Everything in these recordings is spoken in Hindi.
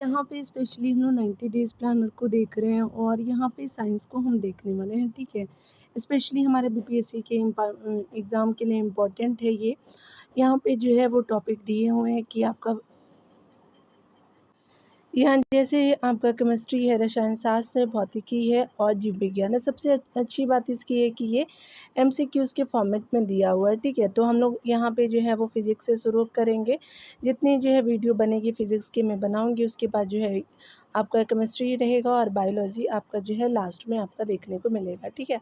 यहाँ पे स्पेशली हम लोग 90 डेज़ प्लानर को देख रहे हैं और यहाँ पे साइंस को हम देखने वाले हैं, ठीक है? स्पेशली हमारे बीपीएससी के एग्ज़ाम के लिए इम्पोर्टेंट है ये। यहाँ पे जो है वो टॉपिक दिए हुए हैं कि आपका यहाँ जैसे आपका केमिस्ट्री है, रसायन शास्त्र है, भौतिकी है और जीव विज्ञान है। सबसे अच्छी बात इसकी है कि ये एमसीक्यूज़ के फॉर्मेट में दिया हुआ है, ठीक है? तो हम लोग यहाँ पे जो है वो फिज़िक्स से शुरू करेंगे। जितनी जो है वीडियो बनेगी फिज़िक्स की मैं बनाऊँगी, उसके बाद जो है आपका केमिस्ट्री रहेगा और बायोलॉजी आपका जो है लास्ट में आपका देखने को मिलेगा, ठीक है?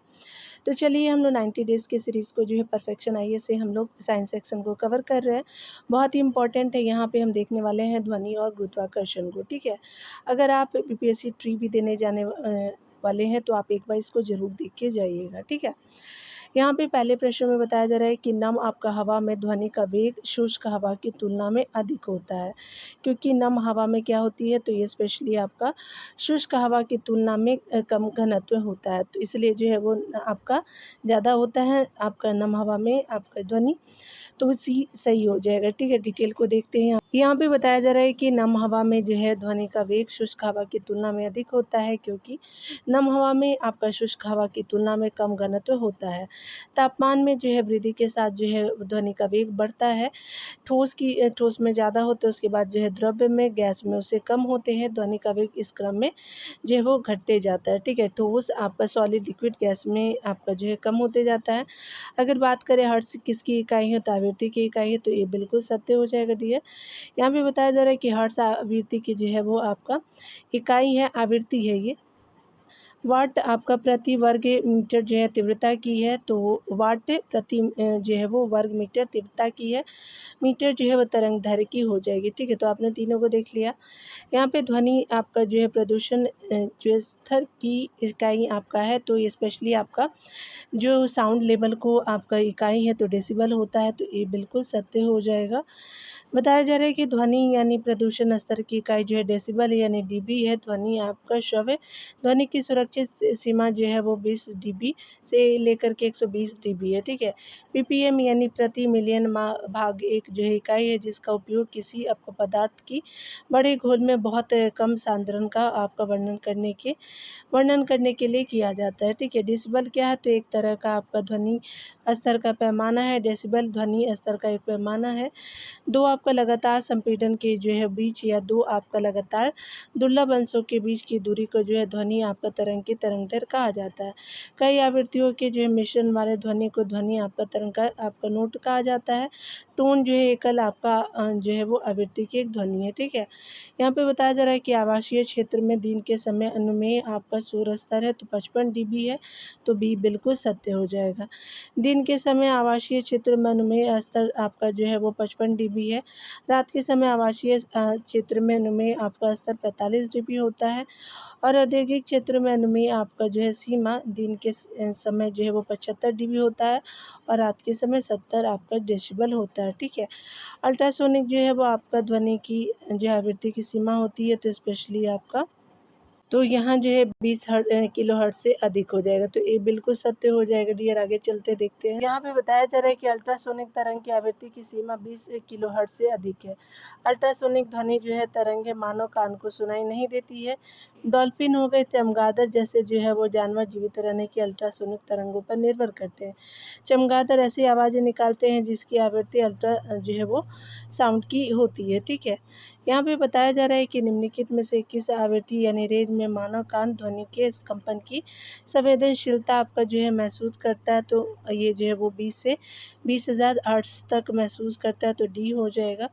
तो चलिए हम लोग 90 डेज़ की सीरीज़ को जो है परफेक्शन आईए से हम लोग साइंस सेक्शन को कवर कर रहे हैं। बहुत ही इम्पोर्टेंट है, यहाँ पे हम देखने वाले हैं ध्वनि और गुरुत्वाकर्षण को, ठीक है? अगर आप बीपीएससी ट्री भी देने जाने वाले हैं तो आप एक बार इसको ज़रूर देख के जाइएगा, ठीक है? यहाँ पे पहले प्रश्न में बताया जा रहा है कि नम आपका हवा में ध्वनि का वेग शुष्क हवा की तुलना में अधिक होता है। क्योंकि नम हवा में क्या होती है, तो ये स्पेशली आपका शुष्क हवा की तुलना में कम घनत्व होता है, तो इसलिए जो है वो आपका ज़्यादा होता है आपका नम हवा में आपका ध्वनि। तो सी सही हो जाएगा, ठीक है? डिटेल को देखते हैं। यहाँ पे बताया जा रहा है कि नम हवा में जो है ध्वनि का वेग शुष्क हवा की तुलना में अधिक होता है, क्योंकि नम हवा में आपका शुष्क हवा की तुलना में कम घनत्व होता है। तापमान में जो है वृद्धि के साथ जो है ध्वनि का वेग बढ़ता है। ठोस में ज़्यादा होते हैं, उसके बाद जो है द्रव्य में, गैस में उससे कम होते हैं। ध्वनि का वेग इस क्रम में जो है वो घटते जाता है, ठीक है? ठोस आपका सॉलिड, लिक्विड, गैस में आपका जो है कम होते जाता है। अगर बात करें हर्ट्ज़ किसकी इकाई है, तो आवृत्ति की इकाई है, तो ये बिल्कुल सत्य हो जाएगा डियर। यहाँ पे बताया जा रहा है कि हर्ट्ज़ आवृत्ति की जो है वो आपका इकाई है, आवृत्ति है ये। वाट आपका प्रति वर्ग मीटर जो है तीव्रता की है, तो वाट प्रति जो है वो वर्ग मीटर तीव्रता की है। मीटर जो है वो तरंग दैर्घ्य की हो जाएगी, ठीक है? तो आपने तीनों को देख लिया। यहाँ पे ध्वनि आपका जो है प्रदूषण जो है स्तर की इकाई आपका है, तो ये स्पेशली आपका जो साउंड लेवल को आपका इकाई है तो डेसिबल होता है, तो ये बिल्कुल सत्य हो जाएगा। बताया जा रहा है कि ध्वनि यानी प्रदूषण स्तर की इकाई जो है डेसिबल यानी डीबी है। ध्वनि आपका श्रव्य ध्वनि की सुरक्षित सीमा जो है वो 20 डीबी से लेकर के 120 डीबी है, ठीक है? पीपीएम यानी प्रति मिलियन भाग एक जो है इकाई है, जिसका उपयोग किसी आपको पदार्थ की बड़े घोल में बहुत कम सांद्रण का आपका वर्णन करने के लिए किया जाता है, ठीक है? डेसिबल क्या है, तो एक तरह का आपका ध्वनि स्तर का पैमाना है। डेसिबल ध्वनि स्तर का एक पैमाना है। 2 आपका लगातार संपीड़न के जो है बीच या 2 आपका लगातार दुर्लभ अंशों के बीच की दूरी को जो है ध्वनि आपका तरंग की तरंग दैर्घ्य कहा जाता है। कई आवृत्तियों के जो है मिश्रण वाले ध्वनि को ध्वनि आपका तरंग का आपका नोट कहा जाता है। टोन जो है एकल आपका जो है वो आवृत्ति की एक ध्वनि है, ठीक है? यहाँ पे बताया जा रहा है कि आवासीय क्षेत्र में दिन के समय अनुमेय आपका शोर स्तर है, तो 55 डीबी है, तो बी बिल्कुल सत्य हो जाएगा। दिन के समय आवासीय क्षेत्र में अनुमेय स्तर आपका जो है वो 55 डीबी है। रात के समय आवासीय क्षेत्र में अनुमेय आपका स्तर 45 डीबी होता है और औद्योगिक क्षेत्र में अनुमेय आपका जो है सीमा दिन के समय जो है वो 75 डीबी होता है और रात के समय 70 आपका डेसिबल होता है, ठीक है? अल्ट्रासोनिक जो है वो आपका ध्वनि की जो आवृत्ति की सीमा होती है, तो स्पेशली आपका तो यहाँ जो है 20 किलोहर्ट्ज़ से अधिक हो जाएगा, तो ये बिल्कुल सत्य हो जाएगा डियर। आगे चलते देखते हैं। यहाँ पे बताया जा रहा है कि अल्ट्रासोनिक तरंग की आवृत्ति की सीमा 20 किलोहर्ट्ज़ से अधिक है। अल्ट्रासोनिक ध्वनि जो है तरंगें मानव कान को सुनाई नहीं देती है। डॉल्फिन हो गए, चमगादड़ जैसे जो है वो जानवर जीवित रहने की अल्ट्रासोनिक तरंगों पर निर्भर करते हैं। चमगादड़ ऐसी आवाज़ें निकालते हैं जिसकी आवृत्ति अल्ट्रा जो है वो साउंड की होती है, ठीक है? यहाँ पे बताया जा रहा है कि निम्नलिखित में से किस आवृत्ति यानी रेंज में मानव कान ध्वनि के कंपन की संवेदनशीलता आपका जो है महसूस करता है, तो ये जो है वो 20 से 20,000 हर्ट्ज़ तक महसूस करता है, तो डी हो जाएगा।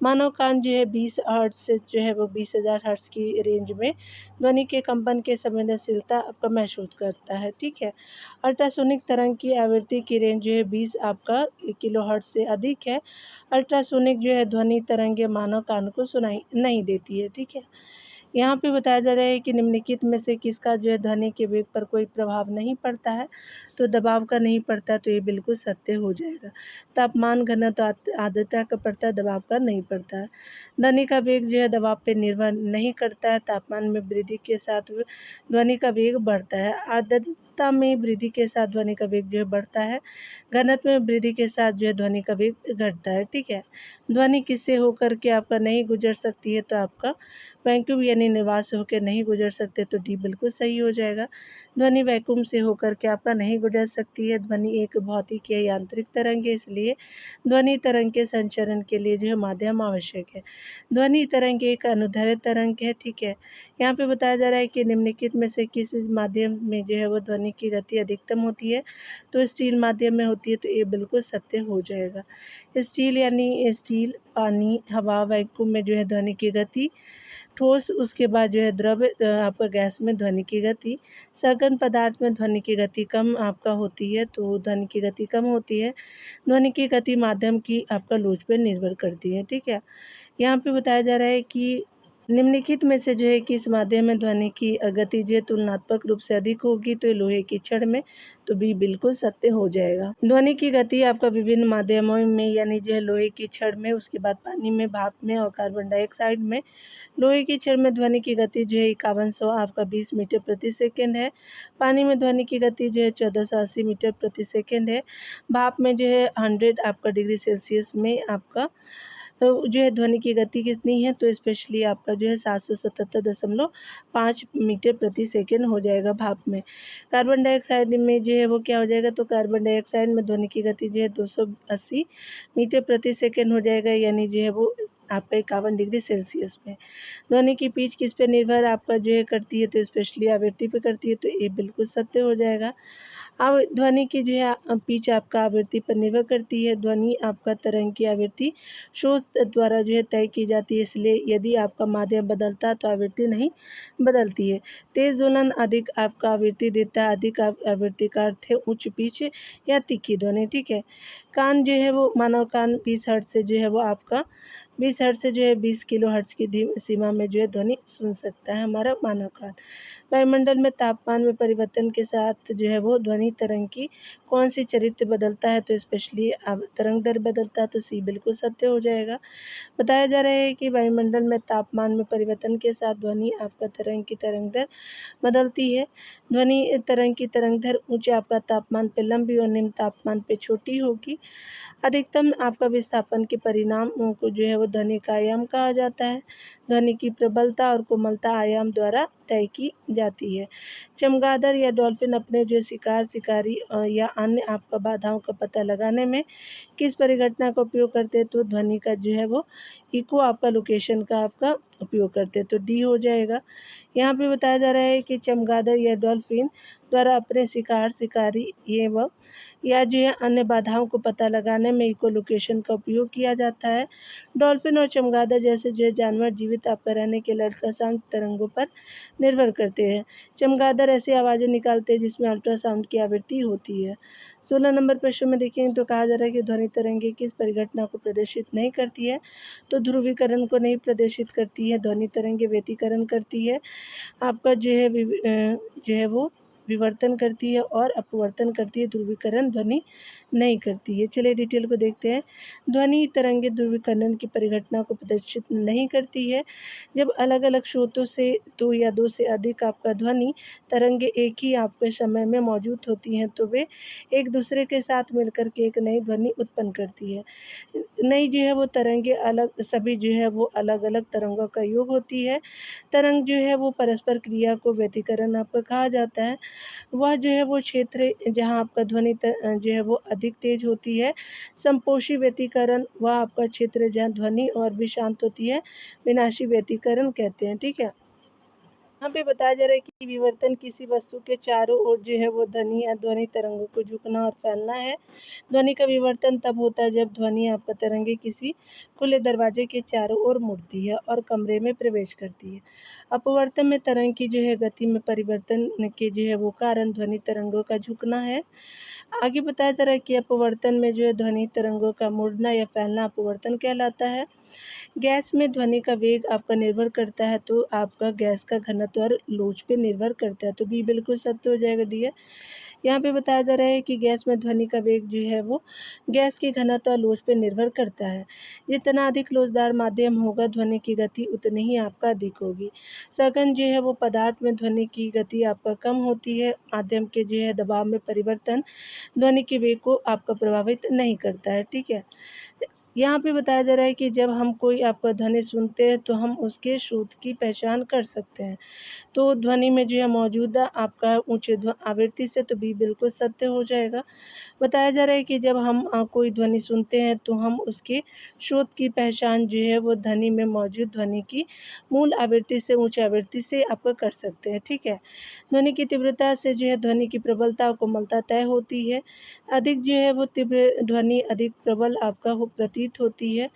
मानव कान जो है 20 हर्ट्ज़ से जो है वो 20,000 हर्ट्ज़ की रेंज में ध्वनि के कंपन की संवेदनशीलता आपका महसूस करता है, ठीक है? अल्ट्रासोनिक तरंग की आवृत्ति की रेंज जो है 20 आपका किलोहर्ट्ज़ से अधिक है। अल्ट्रासोनिक जो है ध्वनि तरंगें मानव कान को सुनाई नहीं देती है, ठीक है? यहाँ पे बताया जा रहा है कि निम्नलिखित में से किसका जो है ध्वनि के वेग पर कोई प्रभाव नहीं पड़ता है, तो दबाव का नहीं पड़ता, तो ये बिल्कुल सत्य हो जाएगा। तापमान, घनत्व, आर्द्रता का पड़ता है, दबाव का नहीं पड़ता है। ध्वनि का वेग जो है दबाव पे निर्भर नहीं करता है। तापमान में वृद्धि के साथ ध्वनि का वेग बढ़ता है। गुणवत्ता में वृद्धि के साथ ध्वनि का वेग जो है बढ़ता है, घनत्व में वृद्धि के साथ जो है ध्वनि का वेग घटता है, ठीक है। ध्वनि किससे होकर के आपका नहीं गुजर सकती है, तो आपका वैक्यूम यानी निर्वात से होकर नहीं गुजर सकते, तो डी बिल्कुल सही हो जाएगा। ध्वनि वैक्यूम से होकर के आपका नहीं गुजर सकती है। ध्वनि एक भौतिक या यांत्रिक तरंग है, इसलिए ध्वनि तरंग के संचरण के लिए जो है माध्यम आवश्यक है। ध्वनि तरंग एक अनुदैर्ध्य तरंग है, ठीक है। यहाँ पे बताया जा रहा है कि निम्नलिखित में से किस माध्यम में जो है वो ध्वनि की गति अधिकतम होती है, तो स्टील माध्यम में होती है, तो ये बिल्कुल सत्य हो जाएगा। स्टील यानी स्टील, पानी, हवा, वैक्यूम में जो है ध्वनि की गति, ठोस उसके बाद जो है द्रव आपका गैस में ध्वनि की गति, सघन पदार्थ में ध्वनि की गति कम आपका होती है, तो ध्वनि की गति कम होती है। ध्वनि की गति माध्यम की आपका लोच पर निर्भर करती है, ठीक है। यहाँ पे बताया जा रहा है कि निम्नलिखित में से जो है कि इस माध्यम में ध्वनि की गति जो है तुलनात्मक रूप से अधिक होगी, तो लोहे की छड़ में, तो बी बिल्कुल सत्य हो जाएगा। ध्वनि की गति आपका विभिन्न माध्यमों में यानी जो है लोहे की छड़ में, उसके बाद पानी में, भाप में और कार्बन डाइऑक्साइड में। लोहे की छड़ में ध्वनि की गति जो है 5100 आपका 20 मीटर प्रति सेकेंड है। पानी में ध्वनि की गति जो है 1480 मीटर प्रति सेकेंड है। भाप में जो है 100 आपका डिग्री सेल्सियस में आपका जो है ध्वनि की गति कितनी है, तो स्पेशली आपका जो है 777.5 मीटर प्रति सेकेंड हो जाएगा भाप में। कार्बन डाइऑक्साइड में जो है वो क्या हो जाएगा, तो कार्बन डाइऑक्साइड में ध्वनि की गति जो है 280 मीटर प्रति सेकेंड हो जाएगा, यानी जो है वो आपका 51 डिग्री सेल्सियस में। ध्वनि की पिच किस पे निर्भर आपका जो है करती है, तो स्पेशली आवृत्ति पे करती है, तो ये बिल्कुल सत्य हो जाएगा। अब ध्वनि की जो है पिच आपका आवृत्ति पर निर्भर करती है। ध्वनि आपका तरंग की आवृत्ति स्रोत द्वारा जो है तय की जाती है, इसलिए यदि आपका माध्यम बदलता है तो आवृत्ति नहीं बदलती है। तेज दोलन अधिक आपका आवृत्ति देता है, अधिक आवृत्ति का अर्थ है उच्च पिच या तीखी ध्वनि, ठीक है। कान जो है वो मानव कान 20 हर्ट्ज से जो है वो आपका 20 हर्ट्ज से जो है 20 किलो हर्ट्ज की सीमा में जो है ध्वनि सुन सकता है हमारा मानव कान। वायुमंडल में तापमान में परिवर्तन के साथ जो है वो ध्वनि तरंग की कौन सी चरित्र बदलता है, तो स्पेशली अब तरंग दर बदलता है, तो सी बिल्कुल सत्य हो जाएगा। बताया जा रहा है कि वायुमंडल में तापमान में परिवर्तन के साथ ध्वनि आपका तरंग की तरंग दर बदलती है। ध्वनि तरंग की तरंग दर ऊंचे आपका तापमान पे लंबी और निम्न तापमान पे छोटी होगी। अधिकतम आपका विस्थापन के परिणाम को जो है वो ध्वनि का आयाम कहा जाता है। ध्वनि की प्रबलता और कोमलता आयाम द्वारा तय की जाती है। चमगादड़ या डॉल्फिन अपने जो शिकार, शिकारी या अन्य आपका बाधाओं का पता लगाने में किस परिघटना का उपयोग करते हैं, तो ध्वनि का जो है वो इको आपका लोकेशन का आपका उपयोग करते हैं, तो डी हो जाएगा। यहाँ पे बताया जा रहा है कि चमगादड़ या डॉल्फिन द्वारा अपने शिकार, शिकारी एवं या जो है अन्य बाधाओं को पता लगाने में इको लोकेशन का उपयोग किया जाता है। डॉल्फिन और चमगादड़ जैसे जो जानवर जीवित आपका रहने के लिए अल्ट्रासाउंड तरंगों पर निर्भर करते हैं। चमगादड़ ऐसी आवाज़ें निकालते हैं जिसमें अल्ट्रासाउंड की आवृत्ति होती है। 16 नंबर प्रश्न में देखेंगे तो कहा जा रहा है कि ध्वनि तरंगे किस परिघटना को प्रदर्शित नहीं करती है, तो ध्रुवीकरण को नहीं प्रदर्शित करती है। ध्वनि तरंगे व्यतिकरण करती है, आपका जो है जो है वो विवर्तन करती है और अपवर्तन करती है, ध्रुवीकरण ध्वनि नहीं करती है। चलिए डिटेल को देखते हैं। ध्वनि तरंगे ध्रुवीकरण की परिघटना को प्रदर्शित नहीं करती है। जब अलग अलग स्रोतों से दो या दो से अधिक आपका ध्वनि तरंगे एक ही आपके समय में मौजूद होती हैं, तो वे एक दूसरे के साथ मिलकर के एक नई ध्वनि उत्पन्न करती है। नई जो है वो तरंगे अलग सभी जो है वो अलग अलग तरंगों का योग होती है। तरंग जो है वो परस्पर क्रिया को व्यतिकरण आपका कहा जाता है। वह जो है वो क्षेत्र जहाँ आपका ध्वनि जो है वो अधिक तेज होती है। संपोषी व्यतिकरण वह आपका क्षेत्र जहाँ ध्वनि और भी शांत होती है, विनाशी व्यतिकरण कहते हैं, ठीक है। यहाँ पे बताया जा रहा है कि विवर्तन किसी वस्तु के चारों ओर जो है वो ध्वनि या ध्वनि तरंगों को झुकना और फैलना है। ध्वनि का विवर्तन तब होता है जब ध्वनि आपका तरंगे किसी खुले दरवाजे के चारों ओर मुड़ती है और कमरे में प्रवेश करती है। अपवर्तन में तरंग की जो है गति में परिवर्तन के जो है वो कारण ध्वनि तरंगों का झुकना है। आगे बताया जा रहा है कि अपवर्तन में जो है ध्वनि तरंगों का मुड़ना या फैलना अपवर्तन कहलाता है। गैस में ध्वनि का वेग आपका निर्भर करता है, तो आपका गैस का घनत्व और लोच पे निर्भर करता है, तो बी बिल्कुल सत्य हो जाएगा डी है। यहाँ पे बताया जा रहा है कि गैस में ध्वनि का वेग जो है वो गैस की घनत्व और लोच पे निर्भर करता है। जितना अधिक लोचदार माध्यम होगा ध्वनि की गति उतनी ही आपका अधिक होगी। सघन जो है वो पदार्थ में ध्वनि की गति आपका कम होती है। माध्यम के जो है दबाव में परिवर्तन ध्वनि के वेग को आपका प्रभावित नहीं करता है, ठीक है। यहाँ पे बताया जा रहा है कि जब हम कोई आपका ध्वनि सुनते हैं तो हम उसके स्रोत की पहचान कर सकते हैं। तो ध्वनि में जो है मौजूदा आपका ऊँचे आवृत्ति से तो बी बिल्कुल सत्य हो जाएगा। बताया जा रहा है कि जब हम कोई ध्वनि सुनते हैं तो हम उसके स्रोत की पहचान जो है वो ध्वनि में मौजूद ध्वनि की मूल आवृत्ति से उच्च आवृत्ति से आपका कर सकते हैं, ठीक है। ध्वनि की तीव्रता से जो है ध्वनि की प्रबलता और कोमलता तय होती है। अधिक जो है वो तीव्र ध्वनि अधिक प्रबल आपका हो प्रतीत होती है।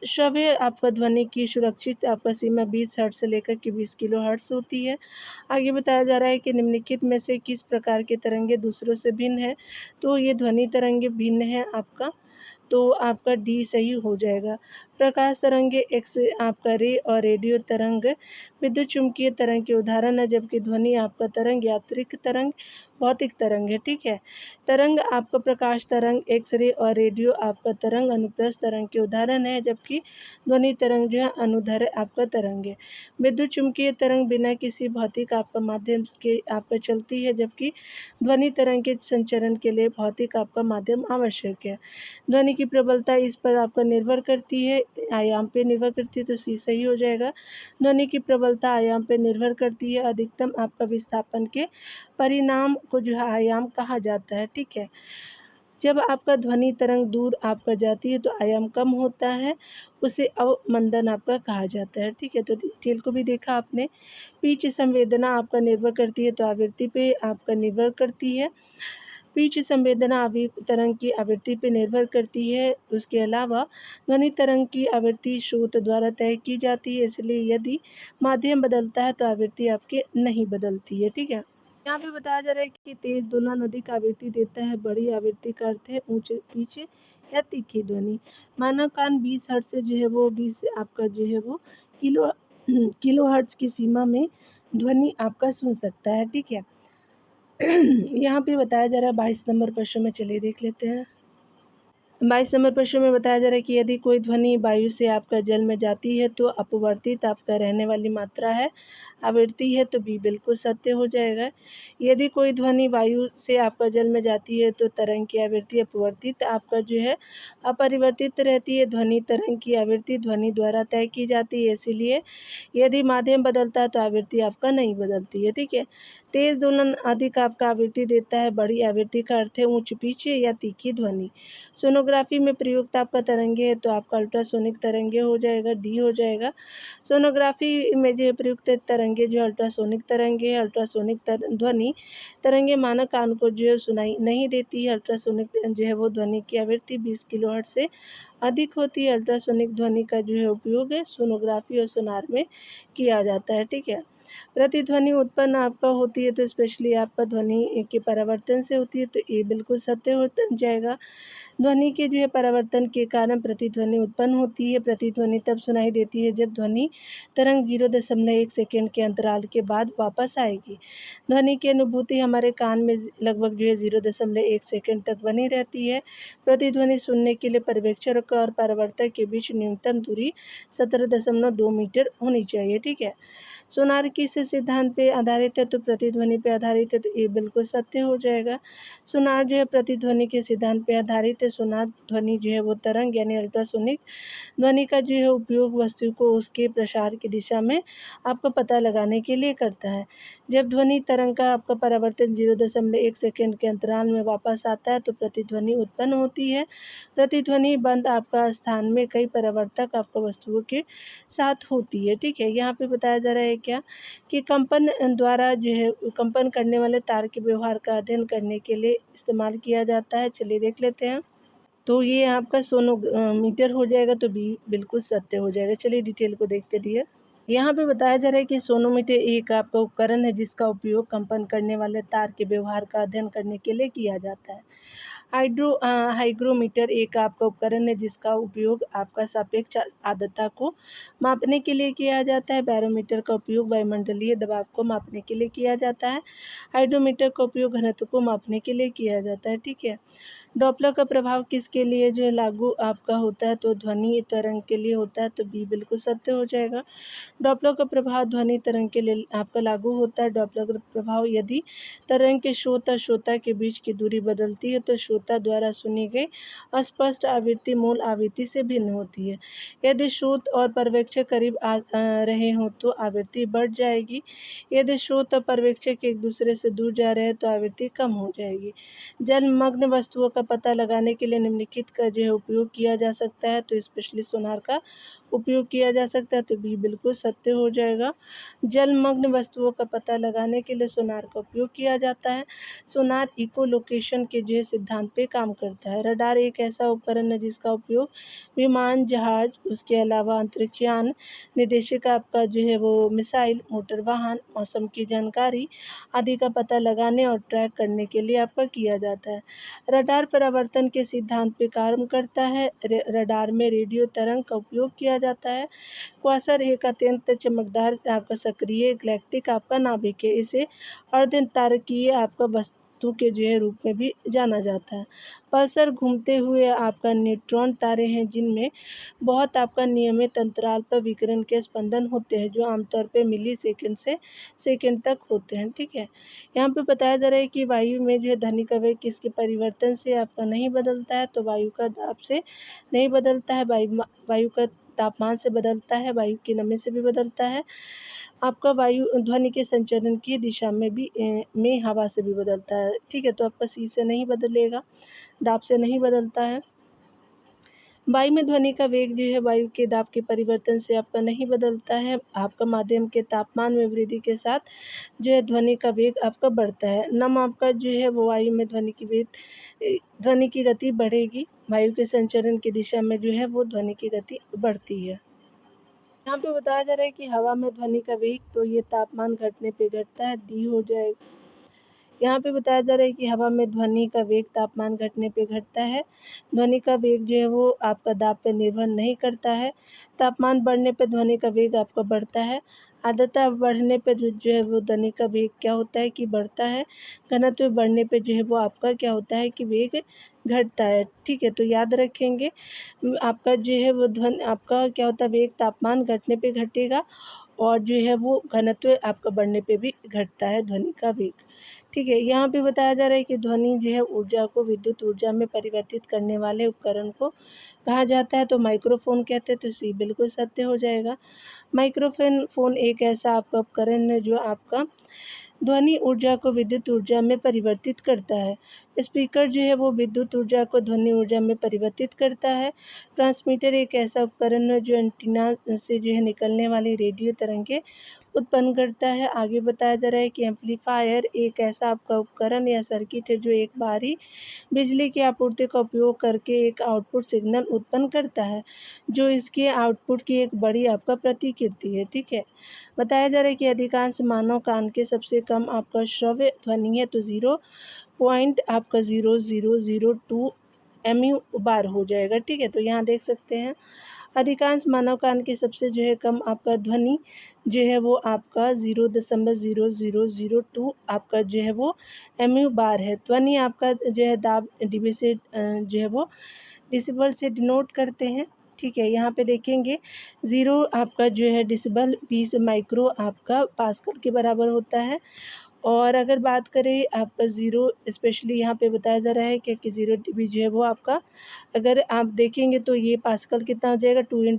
श्रव्य आपका ध्वनि की सुरक्षित आपका सीमा 20 हर्ट्ज़ से लेकर के 20 किलोहर्ट्ज़ होती है। आगे बताया जा रहा है कि निम्नलिखित में से किस प्रकार के तरंगे दूसरों से भिन्न है। तो ये ध्वनि तरंगे भिन्न है आपका, तो आपका डी सही हो जाएगा। प्रकाश तरंगे एक्स आपका रे और रेडियो तरंग विद्युत चुम्बकीय तरंग के उदाहरण है, जबकि ध्वनि आपका तरंग यांत्रिक तरंग भौतिक तरंग है, ठीक है। तरंग आपका प्रकाश तरंग एक्स रे और रेडियो आपका तरंग अनुप्रस्थ तरंग के उदाहरण है, जबकि ध्वनि तरंग जो है अनुदैर्ध्य आपका तरंग है। विद्युत चुम्बकीय तरंग बिना किसी भौतिक आपका माध्यम के आपका चलती है, जबकि ध्वनि तरंग के संचरण के लिए भौतिक आपका माध्यम आवश्यक है। ध्वनि की प्रबलता इस पर आपका निर्भर करती है, आयाम पे निर्भर करती है, तो सी सही हो जाएगा। ध्वनि की प्रबलता आयाम पे निर्भर करती है। अधिकतम आपका विस्थापन के परिणाम को जो है आयाम कहा जाता है, ठीक है। जब आपका ध्वनि तरंग दूर आपका जाती है तो आयाम कम होता है, उसे अवमंदन आपका कहा जाता है, ठीक है। तो डिटेल को भी देखा आपने। पिच संवेदना आपका निर्भर करती है, तो आवृत्ति पे आपका निर्भर करती है। पिच संवेदना तरंग की आवृत्ति पर निर्भर करती है। उसके अलावा ध्वनि तरंग की आवृत्ति स्रोत द्वारा तय की जाती है, इसलिए यदि माध्यम बदलता है तो आवृत्ति आपके नहीं बदलती है, ठीक है। यहाँ पे बताया जा रहा है कि तेज दोलन अधिक आवृत्ति देता है। बड़ी आवृत्ति का अर्थ है ऊंचे पीछे या तीखी ध्वनि। मानव कान 20 हर्ट्ज से जो है वो 20 आपका जो है वो किलो हर्ट्ज की सीमा में ध्वनि आपका सुन सकता है, ठीक है। यहाँ पे बताया जा रहा है 22 नंबर प्रश्न में, चलिए देख लेते हैं। 22 नंबर प्रश्न में बताया जा रहा है कि यदि कोई ध्वनि वायु से आपका जल में जाती है तो अपवर्तित आपका रहने वाली मात्रा है, आवृत्ति है, तो बी बिल्कुल सत्य हो जाएगा। यदि कोई ध्वनि वायु से आपका जल में जाती है तो तरंग की आवृत्ति अपवर्तित आपका जो है अपरिवर्तित रहती है। ध्वनि तरंग की आवृत्ति ध्वनि द्वारा तय की जाती है, इसीलिए यदि माध्यम बदलता है तो आवृत्ति आपका नहीं बदलती है, ठीक है। तेज दोलन अधिक आपका आवृत्ति देता है। बड़ी आवृत्ति का अर्थ है ऊंच पीछे या तीखी ध्वनि। सोनोग्राफी में प्रयुक्त आपका तरंगे है, तो आपका अल्ट्रासोनिक तरंगे हो जाएगा, डी हो जाएगा। सोनोग्राफी में जो प्रयुक्त तरंगे जो अल्ट्रासोनिक तरंगे है। अल्ट्रासोनिक ध्वनि तरंगे मानव कान को जो है सुनाई नहीं देती है। अल्ट्रासोनिक जो है वो ध्वनि की आवृत्ति 20 किलोहर्ट्ज से अधिक होती है। अल्ट्रासोनिक ध्वनि का जो है उपयोग है सोनोग्राफी और सोनार में किया जाता है, ठीक है। प्रतिध्वनि उत्पन्न आपका होती है तो स्पेशली आपका ध्वनि के परावर्तन से होती है, तो ये बिल्कुल सत्य हो जाएगा। ध्वनि के जो है परावर्तन के कारण प्रतिध्वनि उत्पन्न होती है। प्रतिध्वनि तब सुनाई देती है जब ध्वनि तरंग 0.1 सेकेंड के अंतराल के बाद वापस आएगी। ध्वनि की अनुभूति हमारे कान में लगभग जो है 0.1 सेकेंड तक बनी रहती है। प्रतिध्वनि सुनने के लिए पर्यवेक्षक और परावर्तक के बीच न्यूनतम दूरी 17.2 मीटर होनी चाहिए, ठीक है। सोनार किस सिद्धांत पे आधारित है, तो प्रतिध्वनि पे आधारित है, तो ये बिल्कुल सत्य हो जाएगा। सोनार जो है प्रतिध्वनि के सिद्धांत पे आधारित है। सोनार ध्वनि जो है वो तरंग यानी अल्ट्रासोनिक ध्वनि का जो है उपयोग वस्तु को उसके प्रसार की दिशा में आपका पता लगाने के लिए करता है। जब ध्वनि तरंग का आपका परावर्तन 0.1 सेकेंड के अंतराल में वापस आता है तो प्रतिध्वनि उत्पन्न होती है। प्रतिध्वनि बंद आपका स्थान में कई परावर्तक आपका वस्तुओं के साथ होती है, ठीक है। यहाँ पे बताया जा रहा है क्या कि कंपन द्वारा जो है कंपन करने वाले तार के व्यवहार का अध्ययन करने के लिए इस्तेमाल किया जाता है। चलिए देख लेते हैं। तो ये आपका सोनोमीटर हो जाएगा, तो बी बिल्कुल सत्य हो जाएगा। चलिए डिटेल को देखते डियर। यहाँ पे बताया जा रहा है कि सोनोमीटर एक आपका उपकरण है जिसका उपयोग कंपन करने वाले तार के व्यवहार का अध्ययन करने के लिए किया जाता है। हाइग्रोमीटर एक आपका उपकरण है जिसका उपयोग आपका सापेक्ष आर्द्रता को मापने के लिए किया जाता है। बैरोमीटर का उपयोग वायुमंडलीय दबाव को मापने के लिए किया जाता है। हाइड्रोमीटर का उपयोग घनत्व को मापने के लिए किया जाता है। ठीक है। डॉपलर का प्रभाव किसके लिए जो है लागू आपका होता है, तो ध्वनि तरंग के लिए होता है, तो बी बिल्कुल सत्य हो जाएगा। डॉपलर का प्रभाव ध्वनि तरंग के लिए आपका लागू होता है। डॉपलर का प्रभाव यदि तरंग के स्रोत और श्रोता के बीच की दूरी बदलती है तो श्रोता द्वारा सुनी गई अस्पष्ट आवृत्ति मूल आवृत्ति से भिन्न होती है। यदि स्रोत और पर्यवेक्षक करीब रहे हों तो आवृत्ति बढ़ जाएगी। यदि स्रोत और पर्यवेक्षक एक दूसरे से दूर जा रहे हैं तो आवृत्ति कम हो जाएगी। जलमग्न वस्तुओं का पता लगाने के लिए निम्नलिखित का जो है उपयोग किया जा सकता है, तो स्पेशली सोनार का उपयोग किया जा सकता है, तो बी बिल्कुल सत्य हो जाएगा। जलमग्न वस्तुओं का पता लगाने के लिए सोनार का उपयोग किया जाता है। सोनार इको लोकेशन के जो है सिद्धांत पे काम करता है। रडार एक ऐसा उपकरण है जिसका उपयोग विमान, जहाज, उसके अलावा अंतरिक्षयान, निर्देशक आपका जो है वो मिसाइल, मोटर वाहन, मौसम की जानकारी आदि का पता लगाने और ट्रैक करने के लिए आपका किया जाता है। रडार परावर्तन के सिद्धांत पे काम करता है। रडार में रेडियो तरंग का उपयोग किया जाता है। क्वासर एक अत्यंत चमकदार आपका सक्रिय गैलेक्टिक आपका नाभिक है। इसे अर्धतारकीय आपका वस्तु के जो है रूप में भी जाना जाता है। पल्सर घूमते हुए आपका न्यूट्रॉन तारे हैं जिनमें बहुत आपका नियमित अंतराल पर विकिरण के स्पंदन होते हैं जो आमतौर पर मिली सेकंड से सेकंड तक होते हैं। ठीक है। यहाँ पे बताया जा रहा है कि वायु में जो है ध्वनि का वेग किसके परिवर्तन से आपका नहीं बदलता है, तो वायु का दाब से नहीं बदलता है, वायु का तापमान से बदलता है, वायु की नमी से भी बदलता है। आपका वायु ध्वनि के संचरण की दिशा में भी में हवा से भी बदलता है। ठीक है। तो आपका सी से नहीं बदलेगा, दाब से नहीं बदलता है। वायु में ध्वनि का वेग जो है वायु के दाब के परिवर्तन से आपका नहीं बदलता है। आपका माध्यम के तापमान में वृद्धि के साथ जो है ध्वनि का वेग आपका बढ़ता है। नम आपका जो है वो वायु में ध्वनि की गति बढ़ेगी। वायु के संचरण की दिशा में जो है वो ध्वनि की गति बढ़ती है। यहाँ पे बताया जा रहा है कि हवा में ध्वनि का वेग, तो ये तापमान घटने पे घटता है, डी हो जाएगा। यहाँ पे बताया जा रहा है कि हवा में ध्वनि का वेग तापमान घटने पे घटता है। ध्वनि का वेग जो है वो आपका दाब पे निर्भर नहीं करता है। तापमान बढ़ने पे ध्वनि का वेग आपका बढ़ता है। आर्द्रता बढ़ने पे जो है वो ध्वनि का वेग क्या होता है कि बढ़ता है। घनत्व बढ़ने पे जो है वो आपका क्या होता है कि वेग घटता है। ठीक है। तो याद रखेंगे आपका जो है वो आपका क्या होता है, वेग तापमान घटने पे घटेगा और जो है वो घनत्व आपका बढ़ने पे भी घटता है ध्वनि का वेग। ठीक है। यहाँ पे बताया जा रहा है कि ध्वनि जो है ऊर्जा को विद्युत ऊर्जा में परिवर्तित करने वाले उपकरण को कहा जाता है, तो माइक्रोफोन कहते हैं, तो सी बिल्कुल सत्य हो जाएगा। माइक्रोफोन एक ऐसा आपका उपकरण है जो आपका ध्वनि ऊर्जा को विद्युत ऊर्जा में परिवर्तित करता है। स्पीकर जो है वो विद्युत ऊर्जा को ध्वनि ऊर्जा में परिवर्तित करता है। ट्रांसमीटर एक ऐसा उपकरण है जो एंटीना से जो है निकलने वाली रेडियो तरंगें उत्पन्न करता है। आगे बताया जा रहा है कि एम्पलीफायर एक ऐसा आपका उपकरण या सर्किट है जो एक बारी बिजली की आपूर्ति का उपयोग करके एक आउटपुट सिग्नल उत्पन्न करता है जो इसके आउटपुट की एक बड़ी आपका प्रतिकृति है। ठीक है। बताया जा रहा है कि अधिकांश मानव कान के सबसे कम आपका श्रव्य ध्वनि है, तो 0.0002 MU बार हो जाएगा। ठीक है। तो यहाँ देख सकते हैं अधिकांश मानव कान के सबसे जो है कम आपका ध्वनि जो है वो आपका 0.0002 आपका जो है वो MU बार है। ध्वनि आपका जो है दाब डीबी से जो है वो डिसिबल से डिनोट करते हैं। ठीक है। यहाँ पे देखेंगे 0 आपका जो है डिसिबल 20 माइक्रो आपका पास्कल के बराबर होता है। और अगर बात करें आपका 0 स्पेशली यहाँ पे बताया जा रहा है कि 0 dB जो है वो आपका अगर आप देखेंगे तो ये पास्कल कितना हो जाएगा, 2 ×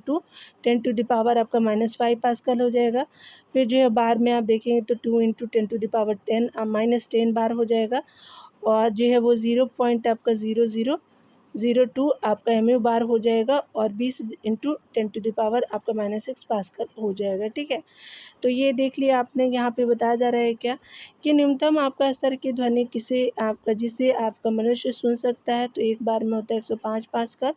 10⁻⁻ आपका -5 पास्कल हो जाएगा। फिर जो है बार में आप देखेंगे तो 2 × 10⁻10 -10 बार हो जाएगा। और जो है वो 0.0002 आपका MU बार हो जाएगा और 20 × 10⁻ आपका -6 पास्कल हो जाएगा। ठीक है। तो ये देख लिया आपने। यहाँ पे बताया जा रहा है क्या कि न्यूनतम आपका स्तर की ध्वनि जिसे आपका मनुष्य सुन सकता है, तो एक बार में होता है 105 पास्कल।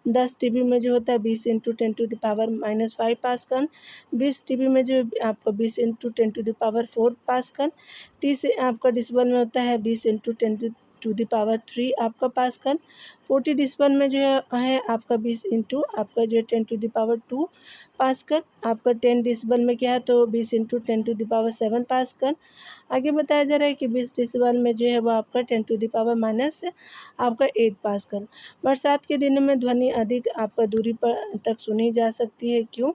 10 dB में जो होता है 20 × 10⁻⁻5 पास्कल। 20 dB में जो आपका 20 × 10⁻4 पास्कल। 30 आपका डिसिबल में होता है 20 × 10⁻³ आपका पास्कल। 40 डेसिबल में जो है आपका 20 इंटू आपका जो है 10⁻² पास्कल। आपका 10 डेसिबल में क्या है तो 20 इंटू 10⁻7 पास्कल। आगे बताया जा रहा है कि 20 डेसिबल में जो है वो आपका 10⁻⁻ आपका 8 पास्कल। बरसात के दिनों में ध्वनि अधिक आपका दूरी पर तक सुनी जा सकती है, क्यों?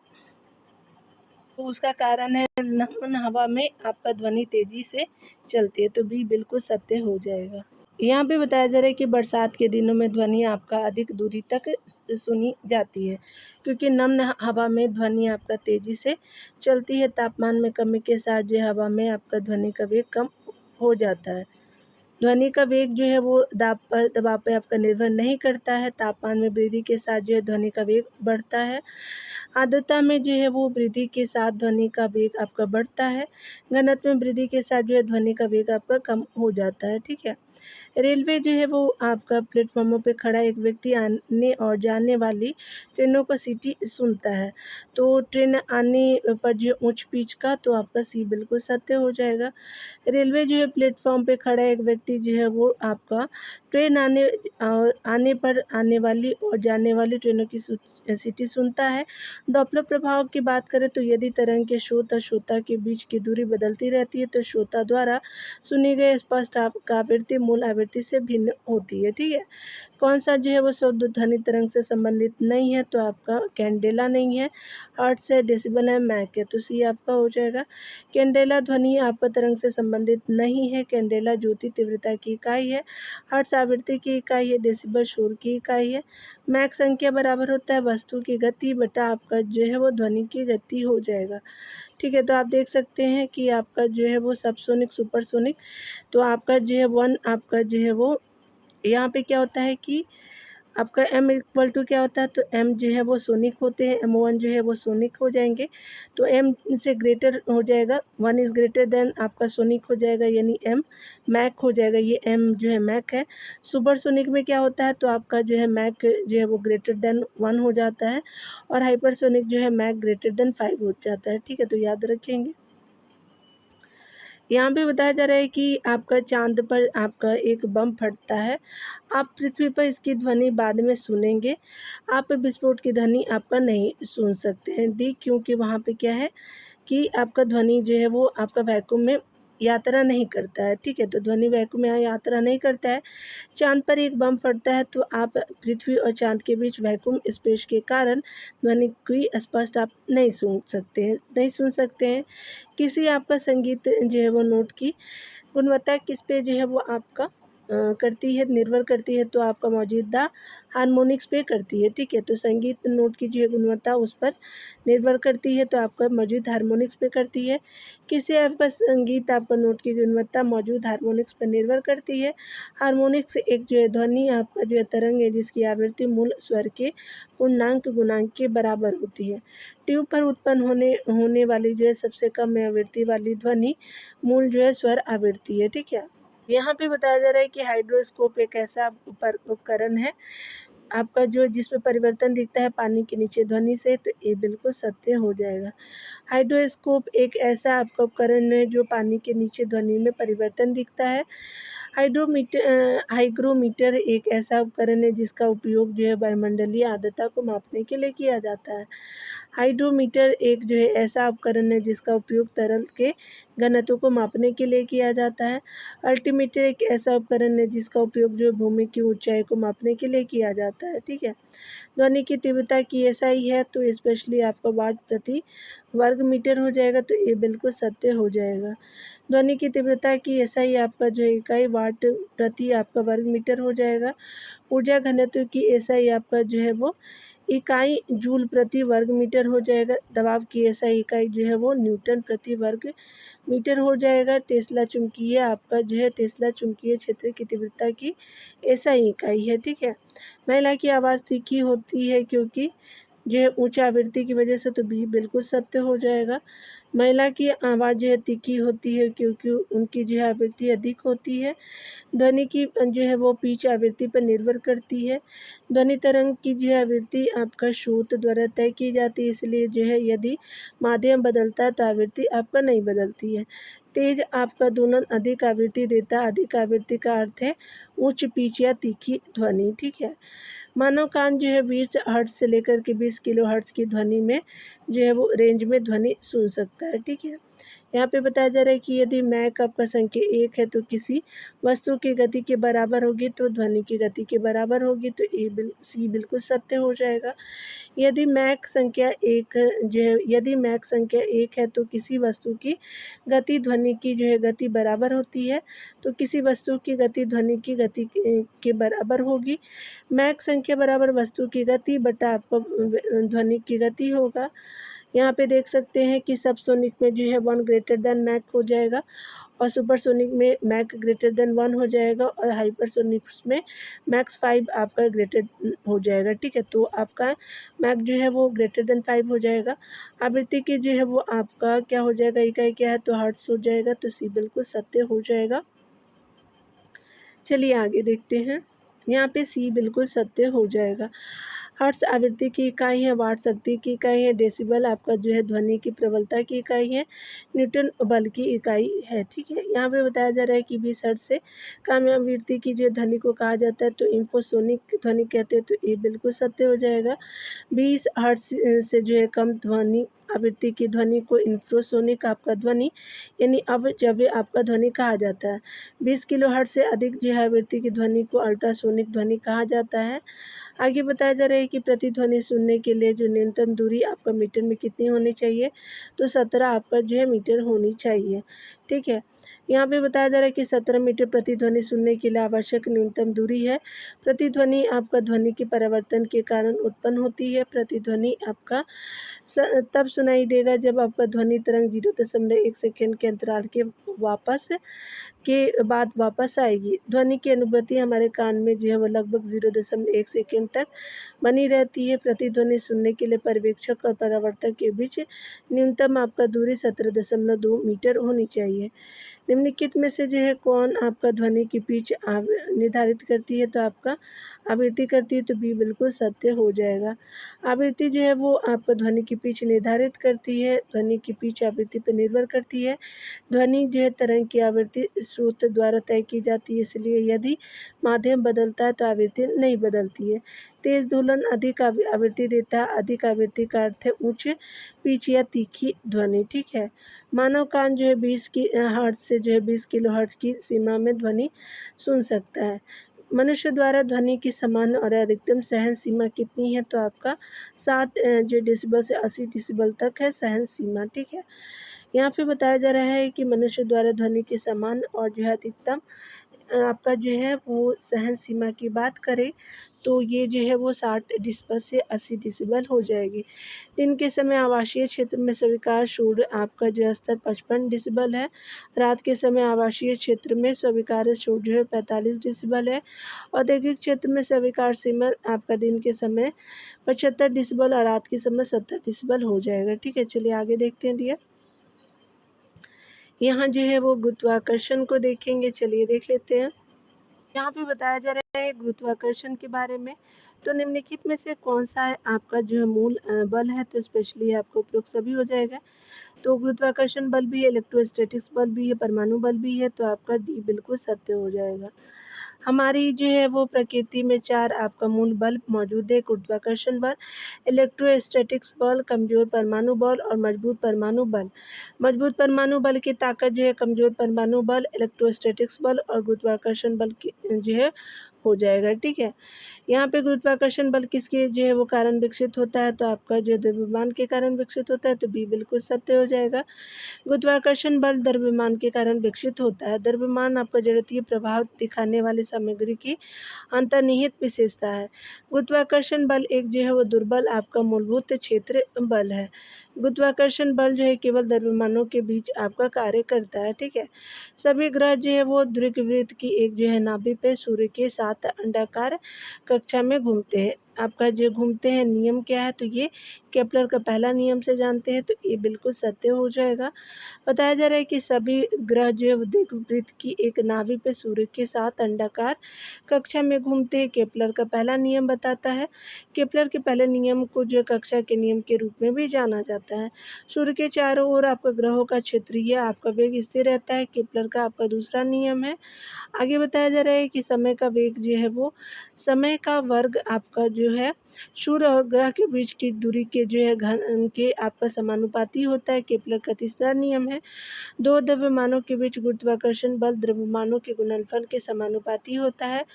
तो उसका कारण है नम हवा में आपका ध्वनि तेजी से चलती है, तो बी बिल्कुल सत्य हो जाएगा। यहाँ पे बताया जा रहा है कि बरसात के दिनों में ध्वनि आपका अधिक दूरी तक सुनी जाती है, क्योंकि नम्न हवा में ध्वनि आपका तेजी से चलती है। तापमान में कमी के साथ जो हवा में आपका ध्वनि का वेग कम हो जाता है। ध्वनि का वेग जो है वो दबाव पर आपका निर्भर नहीं करता है। तापमान में वृद्धि के साथ जो है ध्वनि का वेग बढ़ता है। आर्द्रता में जो है वो वृद्धि के साथ ध्वनि का वेग आपका बढ़ता है। घनत्व में वृद्धि के साथ जो है ध्वनि का वेग आपका कम हो जाता है, ठीक है। रेलवे जो है वो आपका प्लेटफॉर्मों पे खड़ा एक व्यक्ति आने और जाने वाली ट्रेनों का सीटी सुनता है। तो ट्रेन आने पर जो ऊंच पिच का, तो आपका सी बिल्कुल सत्य हो जाएगा। रेलवे जो है प्लेटफॉर्म पे खड़ा एक व्यक्ति जो है वो आपका ट्रेन आने पर आने वाली और जाने वाली ट्रेनों की सीटी सुनता है। डॉपलर प्रभाव की बात करें तो यदि तरंग के स्रोत और श्रोता के बीच की दूरी बदलती रहती है तो श्रोता द्वारा सुनी गई स्पष्ट आवृत्ति मूल आवृत्ति से भिन्न होती है, ठीक है। कौन सा जो है वो शब्द ध्वनि तरंग से संबंधित नहीं है, तो आपका कैंडेला नहीं है। हर्ट्ज है, डेसिबल है, मैक है, तो सी आपका हो जाएगा। कैंडेला ध्वनि आपका तरंग से संबंधित नहीं है। कैंडेला ज्योति तीव्रता की इकाई है। हर्ट्ज आवृत्ति की इकाई है। डेसिबल शोर की इकाई है। मैक संख्या बराबर होता है वस्तु की गति बटा आपका जो है वो ध्वनि की गति हो जाएगा, ठीक है। तो आप देख सकते हैं कि आपका जो है वो सबसोनिक सुपरसोनिक, तो आपका जो है 1 आपका जो है वो यहाँ पे क्या होता है कि आपका m इक्वल टू क्या होता है, तो m जो है वो सोनिक होते हैं। m1 जो है वो सोनिक हो जाएंगे, तो m से ग्रेटर हो जाएगा, 1 इज ग्रेटर देन आपका सोनिक हो जाएगा, यानी m मैक हो जाएगा। ये m जो है मैक है। सुपर सोनिक में क्या होता है, तो आपका जो है मैक जो है वो ग्रेटर देन 1 हो जाता है, और हाइपरसोनिक जो है मैक ग्रेटर देन 5 हो जाता है, ठीक है। तो याद रखेंगे। यहाँ पे बताया जा रहा है कि आपका चांद पर आपका एक बम फटता है। आप पृथ्वी पर इसकी ध्वनि बाद में सुनेंगे। आप विस्फोट की ध्वनि आपका नहीं सुन सकते हैं। डी, क्योंकि वहाँ पे क्या है कि आपका ध्वनि जो है वो आपका वैक्यूम में यात्रा नहीं करता है, ठीक है। तो ध्वनि वैक्यूम में यात्रा नहीं करता है। चांद पर एक बम फटता है तो आप पृथ्वी और चांद के बीच वैक्यूम स्पेस के कारण ध्वनि की स्पष्ट आप नहीं सुन सकते हैं। किसी आपका संगीत जो है वो नोट की गुणवत्ता किस पे जो है वो आपका करती है, निर्भर करती है, तो आपका मौजूदा हार्मोनिक्स पे करती है, ठीक है। तो संगीत नोट की जो है गुणवत्ता उस पर निर्भर करती है, तो आपका मौजूद हार्मोनिक्स पे करती है। किसी आपका संगीत आपका नोट की गुणवत्ता मौजूद हार्मोनिक्स पर निर्भर करती है। हार्मोनिक्स एक जो है ध्वनि आपका जो है तरंग है जिसकी आवृत्ति मूल स्वर के पूर्णांक गुणांक के बराबर होती है। ट्यूब पर उत्पन्न होने वाली जो है सबसे कम आवृत्ति वाली ध्वनि मूल जो है स्वर आवृत्ति है, ठीक है। यहाँ पे बताया जा रहा है कि हाइड्रोस्कोप एक ऐसा उपकरण है आपका जो जिसमें परिवर्तन दिखता है पानी के नीचे ध्वनि से, तो ये बिल्कुल सत्य हो जाएगा। हाइड्रोस्कोप एक ऐसा आपका उपकरण है जो पानी के नीचे ध्वनि में परिवर्तन दिखता है। हाइग्रोमीटर एक ऐसा उपकरण है जिसका उपयोग जो है वायुमंडलीय आर्द्रता को मापने के लिए किया जाता है। हाइड्रोमीटर एक जो है ऐसा उपकरण है जिसका उपयोग तरल के घनत्व को मापने के लिए किया जाता है। अल्टीमीटर एक ऐसा उपकरण है जिसका उपयोग जो भूमि की ऊंचाई को मापने के लिए किया जाता है, ठीक है। ध्वनि की तीव्रता की एसआई है तो स्पेशली आपका वाट प्रति वर्ग मीटर हो जाएगा, तो ये बिल्कुल सत्य हो जाएगा। ध्वनि की तीव्रता की एसआई आपका जो इकाई वाट प्रति आपका वर्ग मीटर हो जाएगा। ऊर्जा घनत्व की एसआई आपका जो है वो इकाई जूल प्रति वर्ग मीटर हो जाएगा। दबाव की एसआई इकाई जो है वो न्यूटन प्रति वर्ग मीटर हो जाएगा। टेस्ला चुंबकीय आपका जो है टेस्ला चुंबकीय क्षेत्र की तीव्रता की एसआई इकाई है, ठीक है। महिला की आवाज़ तीखी होती है क्योंकि जो है उच्च आवृत्ति की वजह से, तो बी बिल्कुल सत्य हो जाएगा। महिला की आवाज़ जो है तीखी होती है क्योंकि उनकी जो है आवृत्ति अधिक होती है। ध्वनि की जो है वो पिच आवृत्ति पर निर्भर करती है। ध्वनि तरंग की जो है आवृत्ति आपका श्रोत द्वारा तय की जाती है, इसलिए जो है यदि माध्यम बदलता है तो आवृत्ति आपका नहीं बदलती है। तेज आपका दोलन अधिक आवृत्ति देता है। अधिक आवृत्ति का अर्थ है उच्च पिच या तीखी ध्वनि, ठीक है। मानव कान जो है 20 हर्ट्ज से लेकर के 20 किलो हर्ट्ज की ध्वनि में जो है वो रेंज में ध्वनि सुन सकता है, ठीक है। यहाँ पे बताया जा रहा है कि यदि मैक आपका संख्या 1 है तो किसी वस्तु की गति के बराबर होगी तो ध्वनि की गति के बराबर होगी, तो सी बिल्कुल सत्य हो जाएगा। यदि मैक संख्या 1 जो है यदि मैक संख्या 1 है तो किसी वस्तु की गति ध्वनि की जो है गति बराबर होती है, तो किसी वस्तु की गति ध्वनि की गति के बराबर होगी। मैक संख्या बराबर वस्तु की गति बटा आपका ध्वनि की गति होगा। यहाँ पे देख सकते हैं कि सबसोनिक में जो है 1 ग्रेटर देन मैक हो जाएगा और सुपरसोनिक में मैक ग्रेटर देन 1 हो जाएगा और हाइपरसोनिक्स में मैक्स 5 आपका ग्रेटर हो जाएगा, ठीक है। तो आपका मैक जो है वो ग्रेटर देन 5 हो जाएगा। आवृत्ति की जो है वो आपका क्या हो जाएगा, इकाई क्या है तो हर्ट्ज हो जाएगा, तो सी बिल्कुल सत्य हो जाएगा। चलिए आगे देखते हैं। यहाँ पे सी बिल्कुल सत्य हो जाएगा। हर्ट्ज आवृत्ति की इकाई है, वाट शक्ति की इकाई है, डेसिबल आपका जो है ध्वनि की प्रबलता की इकाई है, न्यूटन बल की इकाई है, ठीक है। यहाँ पे बताया जा रहा है कि 20 हर्ट्ज से कम आवृत्ति की जो ध्वनि को कहा जाता है तो इंफ्रासोनिक ध्वनि कहते हैं, तो ये बिल्कुल सत्य हो जाएगा। 20 हर्ट्ज से जो है कम ध्वनि आवृत्ति की ध्वनि को इंफ्रासोनिक आपका ध्वनि यानी अब जब आपका ध्वनि कहा जाता है। 20 किलो हर्ट्ज से अधिक जो है आवृत्ति की ध्वनि को अल्ट्रासोनिक ध्वनि कहा जाता है। आगे बताया जा रहा है कि प्रतिध्वनि सुनने के लिए जो न्यूनतम दूरी आपका मीटर में कितनी होनी चाहिए, तो 17 आपका जो है मीटर होनी चाहिए, ठीक है। यहाँ पे बताया जा रहा है कि 17 मीटर प्रतिध्वनि सुनने के लिए आवश्यक न्यूनतम दूरी है। प्रतिध्वनि आपका ध्वनि के परावर्तन के कारण उत्पन्न होती है। प्रतिध्वनि आपका तब सुनाई देगा जब आपका ध्वनि तरंग 0.1 सेकेंड के अंतराल के बाद वापस आएगी। ध्वनि की अनुभूति हमारे कान में जो है वो लगभग 0.1 सेकेंड तक बनी रहती है। प्रतिध्वनि सुनने के लिए पर्यवेक्षक और परावर्तक के बीच न्यूनतम आपका दूरी 17.2 मीटर होनी चाहिए। निम्नलिखित में से जो है कौन आपका ध्वनि की पिच निर्धारित करती है, तो आपका आवृत्ति करती है, तो बी बिल्कुल सत्य हो जाएगा। आवृत्ति जो है वो आपका ध्वनि की पिच निर्धारित करती है। ध्वनि की पिच आवृत्ति पर निर्भर करती है। ध्वनि जो है तरंग की आवृत्ति स्रोत द्वारा तय की जाती है, इसलिए यदि माध्यम बदलता है तो आवृत्ति नहीं बदलती है। तेज दोलन अधिक आवृत्ति देता है। अधिक आवृत्ति का अर्थ है उच्च पिच या तीखी ध्वनि, ठीक है। मानव कान जो है 20 की हर्ट्ज से जो है 20 किलो हर्ट्ज की सीमा में ध्वनि सुन सकता है। मनुष्य द्वारा ध्वनि की सामान्य और अधिकतम सहन सीमा कितनी है, तो आपका 60 जो डेसिबल से 80 डेसिबल तक है सहन सीमा, ठीक है। यहाँ पे बताया जा रहा है कि मनुष्य द्वारा ध्वनि के सामान्य और जो है अधिकतम आपका जो है वो सहन सीमा की बात करें तो ये जो है वो 60 डेसिबल से 80 डेसिबल हो जाएगी। दिन के समय आवासीय क्षेत्र में स्वीकार्य शोर आपका जो है स्तर 55 डेसिबल है। रात के समय आवासीय क्षेत्र में स्वीकार्य शोर जो है 45 डेसिबल है। औद्योगिक क्षेत्र में स्वीकार्य सीमा आपका दिन के समय 75 डेसिबल और रात के समय 70 डेसिबल हो जाएगा, ठीक है। चलिए आगे देखते हैं डियर। यहाँ जो है वो गुरुत्वाकर्षण को देखेंगे, चलिए देख लेते हैं। यहाँ पे बताया जा रहा है गुरुत्वाकर्षण के बारे में। तो निम्नलिखित में से कौन सा है आपका जो है मूल बल है, तो स्पेशली आपको उपयुक्त सभी हो जाएगा। तो गुरुत्वाकर्षण बल भी है, इलेक्ट्रोस्टैटिक्स बल भी है, परमाणु बल भी है, तो आपका डी बिल्कुल सत्य हो जाएगा। हमारी जो है वो प्रकृति में 4 आपका मूल बल मौजूद है, गुरुत्वाकर्षण बल, इलेक्ट्रोस्टैटिक्स बल, कमजोर परमाणु बल और मजबूत परमाणु बल। मजबूत परमाणु बल की ताकत जो है कमजोर परमाणु बल, इलेक्ट्रोस्टैटिक्स बल और गुरुत्वाकर्षण बल की जो है हो जाएगा, ठीक है। यहाँ पे गुरुत्वाकर्षण बल किसके जो है वो कारण विकसित होता है, तो आपका जो द्रव्यमान के कारण विकसित होता है, तो बी बिल्कुल सत्य हो जाएगा। गुरुत्वाकर्षण बल द्रव्यमान के कारण विकसित होता है। द्रव्यमान आपका जड़त्वीय प्रभाव दिखाने वाली सामग्री की अंतर्निहित विशेषता है। गुरुत्वाकर्षण बल एक जो है वो दुर्बल आपका मूलभूत क्षेत्र बल है। गुरुत्वाकर्षण बल जो है केवल द्रव्यमानों के बीच आपका कार्य करता है, ठीक है। सभी ग्रह जो है वो दीर्घवृत्त की एक जो है नाभि पे सूर्य के साथ अंडाकार कक्षा में घूमते हैं। आपका जो घूमते हैं नियम क्या है, तो ये केपलर का पहला नियम से जानते हैं, तो ये बिल्कुल सत्य हो जाएगा। बताया जा रहा है कि सभी ग्रह जो है वो दीर्घवृत्त की एक नाभि पे सूर्य के साथ अंडाकार कक्षा में घूमते हैं, केपलर का पहला नियम बताता है। केपलर के पहले नियम को जो कक्षा के नियम के रूप में भी जाना जाता है। सूर्य के चारों ओर आपका ग्रहों का क्षेत्रीय आपका वेग स्थिर रहता है, केपलर का आपका दूसरा नियम है। आगे बताया जा रहा है कि समय का वेग जो है वो समय का वर्ग आपका जो है सूर्य और ग्रह के बीच की दूरी के जो है घन के आपका समानुपाती होता है, केपलर का तीसरा नियम है। दो द्रव्यमानों के बीच गुरुत्वाकर्षण बल द्रव्यमानों के गुणनफल के समानुपाती होता है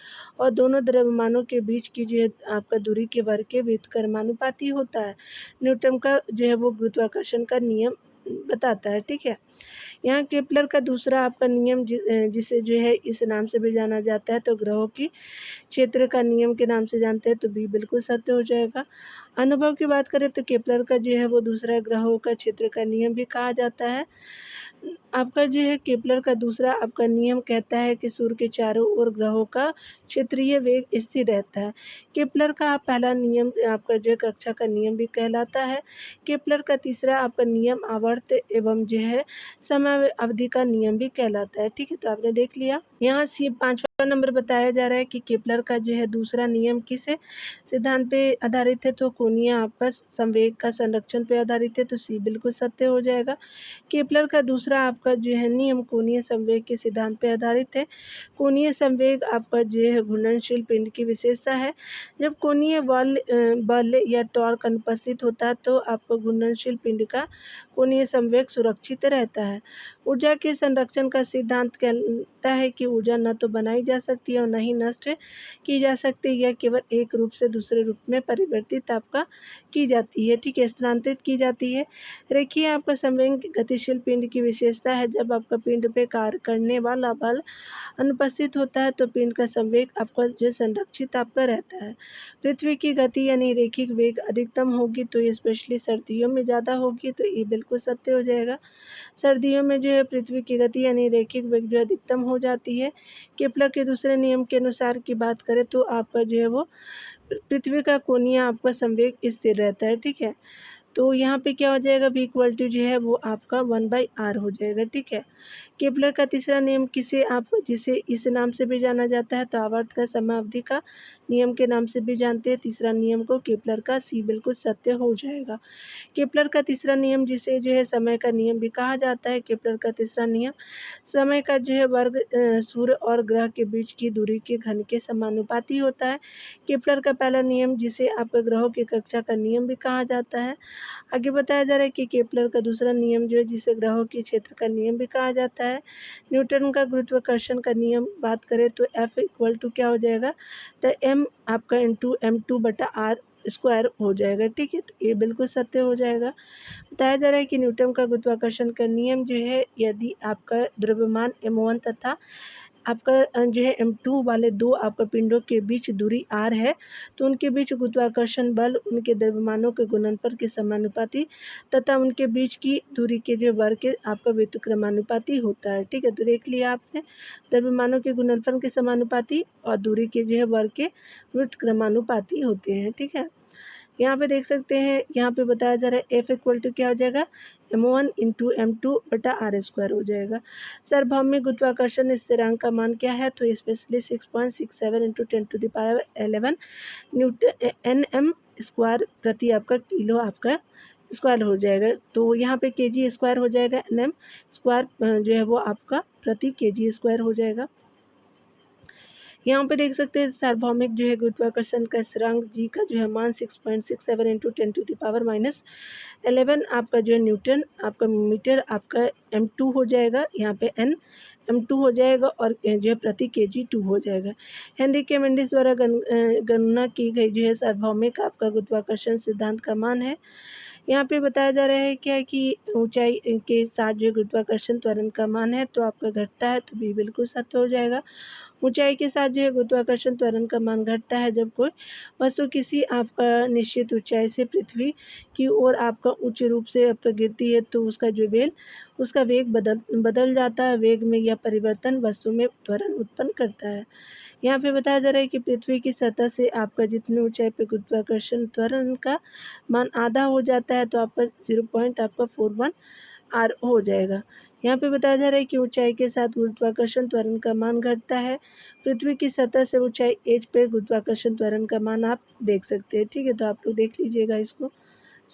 और दोनों द्रव्यमानों के बीच की जो है आपका दूरी के वर्ग के व्युत्क्रमानुपाती होता है। न्यूटन का जो है वो गुरुत्वाकर्षण का नियम बताता है। ठीक है, यहाँ केपलर का दूसरा आपका नियम जिसे जो है इस नाम से भी जाना जाता है, तो ग्रहों की क्षेत्र का नियम के नाम से जानते हैं, तो बी बिल्कुल सत्य हो जाएगा। अनुभव की बात करें तो केपलर का जो है वो दूसरा ग्रहों का क्षेत्र का नियम भी कहा जाता है। आपका जो है केपलर का दूसरा आपका नियम कहता है कि सूर्य के चारों ओर ग्रहों का क्षेत्रीय वेग स्थिर रहता है। केपलर का पहला नियम आपका जो है कक्षा का नियम भी कहलाता है। केपलर का तीसरा आपका नियम आवर्त एवं जो है समय अवधि का नियम भी कहलाता है। ठीक है, तो आपने देख लिया। यहाँ सी 5वां नंबर बताया जा रहा है कि केपलर का जो है दूसरा नियम किस सिद्धांत पे आधारित है, तो कोणीय आपस संवेग का संरक्षण पे आधारित है, तो सी बिल्कुल सत्य हो जाएगा। केपलर का दूसरा आपका जो है नियम कोणीय संवेग के सिद्धांत पर आधारित है। कोणीय संवेग आपका जो है घूर्णनशील पिंड की विशेषता है। जब कोणीय बल या टॉर्क अनुपस्थित होता है तो आपका घूर्णनशील पिंड का कोणीय संवेग सुरक्षित रहता है। ऊर्जा के संरक्षण का सिद्धांत कहता है कि ऊर्जा न तो बनाई जा सकती है और न ही नष्ट की जा सकती, यह केवल एक रूप से दूसरे रूप में परिवर्तित आपका की जाती है। ठीक है, स्थानांतरित की जाती है। रेखीय आपका संवेग गतिशील पिंड की विशेषता है। जब आपका पिंड पे कार्य करने वाला बल अनुपस्थित होता है तो पिंड का संवेग आपका जो संरक्षित आपका रहता है। पृथ्वी की गति यानी रैखिक वेग अधिकतम होगी, तो ये स्पेशली सर्दियों में ज़्यादा होगी, तो ये बिल्कुल सत्य हो जाएगा। सर्दियों में जो है पृथ्वी की गति यानी रैखिक वेग जो अधिकतम हो जाती है। केपलर के दूसरे नियम के अनुसार की बात करें तो आपका जो है वो पृथ्वी का कोणीय आपका संवेग स्थिर रहता है। ठीक है, तो यहाँ पे क्या हो जाएगा, v इक्वल टू जो है वो आपका 1/r हो जाएगा। ठीक है, केपलर का तीसरा नियम जिसे इस नाम से भी जाना जाता है, तो आवर्त का समावधि का नियम के नाम से भी जानते हैं। तीसरा नियम को केपलर का सी बिल्कुल सत्य हो जाएगा। केपलर का तीसरा नियम जिसे जो है समय का नियम भी कहा जाता है। केपलर का तीसरा नियम समय का जो है वर्ग सूर्य और ग्रह के बीच की दूरी के घन के समानुपाती होता है। केपलर का पहला नियम जिसे आपका ग्रहों की कक्षा का नियम भी कहा जाता है। आगे बताया जा रहा है कि केपलर का दूसरा नियम जो है जिसे ग्रहों के क्षेत्र का नियम भी कहा जाता है। न्यूटन का गुरुत्वाकर्षण का नियम बात करें तो F इक्वल टू क्या हो जाएगा, तो m आपका इंटू m2/r स्क्वायर हो जाएगा। ठीक है, तो ये बिल्कुल सत्य हो जाएगा। बताया जा रहा है कि न्यूटन का गुरुत्वाकर्षण का नियम जो है यदि आपका द्रव्यमान m1 तथा आपका जो है m2 वाले दो आपका पिंडों के बीच दूरी r है, तो उनके बीच गुरुत्वाकर्षण बल उनके द्रव्यमानों के गुणनफल के समानुपाती तथा उनके बीच की दूरी के जो वर्ग के आपका व्युत्क्रमानुपाती होता है। ठीक है, तो देख लिया आपने, द्रव्यमानों के गुणनफल के समानुपाती और दूरी के जो है वर्ग के व्युत्क्रमानुपाती होते हैं। ठीक है, यहाँ पे देख सकते हैं, यहाँ पे बताया जा रहा है F इक्वल टू क्या हो जाएगा, m1 इंटू m2/r स्क्वायर हो जाएगा। सार्वभौमिक गुरुत्वाकर्षण स्थिरांक का मान क्या है, तो specially 6.67 into 10⁻11 Newton nm square प्रति आपका किलो आपका स्क्वायर हो जाएगा। तो यहाँ पे kg स्क्वायर हो जाएगा, nm स्क्वायर जो है वो आपका प्रति kg स्क्वायर हो जाएगा। यहाँ पे देख सकते हैं सार्वभौमिक जो है गुरुत्वाकर्षण का स्थिरांक जी का जो है मान 6.67 इंटू 10⁻11 आपका जो है न्यूटन आपका मीटर आपका m2 हो जाएगा, यहाँ पे n m2 हो जाएगा और जो है प्रति kg 2 हो जाएगा। हेनरी के मेंडिस द्वारा गणना की गई जो है सार्वभौमिक आपका गुरुत्वाकर्षण सिद्धांत का मान है। यहाँ पे बताया जा रहा है क्या कि ऊंचाई के साथ जो गुरुत्वाकर्षण त्वरण का मान है तो आपका घटता है, तो बी बिल्कुल सत्य हो जाएगा। ऊंचाई के साथ जो है गुरुत्वाकर्षण त्वरण का मान घटता है जब कोई वस्तु किसी आपका निश्चित ऊंचाई से पृथ्वी की ओर आपका उच्च रूप से आपका गिरती है, तो उसका वेग बदल जाता है। वेग में यह परिवर्तन वस्तु में त्वरण उत्पन्न करता है। यहाँ पे बताया जा रहा है कि पृथ्वी की सतह से आपका जितनी ऊंचाई पे गुरुत्वाकर्षण त्वरण का मान आधा हो जाता है तो आपका 0.41 आर हो जाएगा। यहाँ पे बताया जा रहा है कि ऊंचाई के साथ गुरुत्वाकर्षण त्वरण का मान घटता है। पृथ्वी की सतह से ऊंचाई एच पे गुरुत्वाकर्षण त्वरण का मान आप देख सकते हैं। ठीक है, तो आप लोग देख लीजिएगा, इसको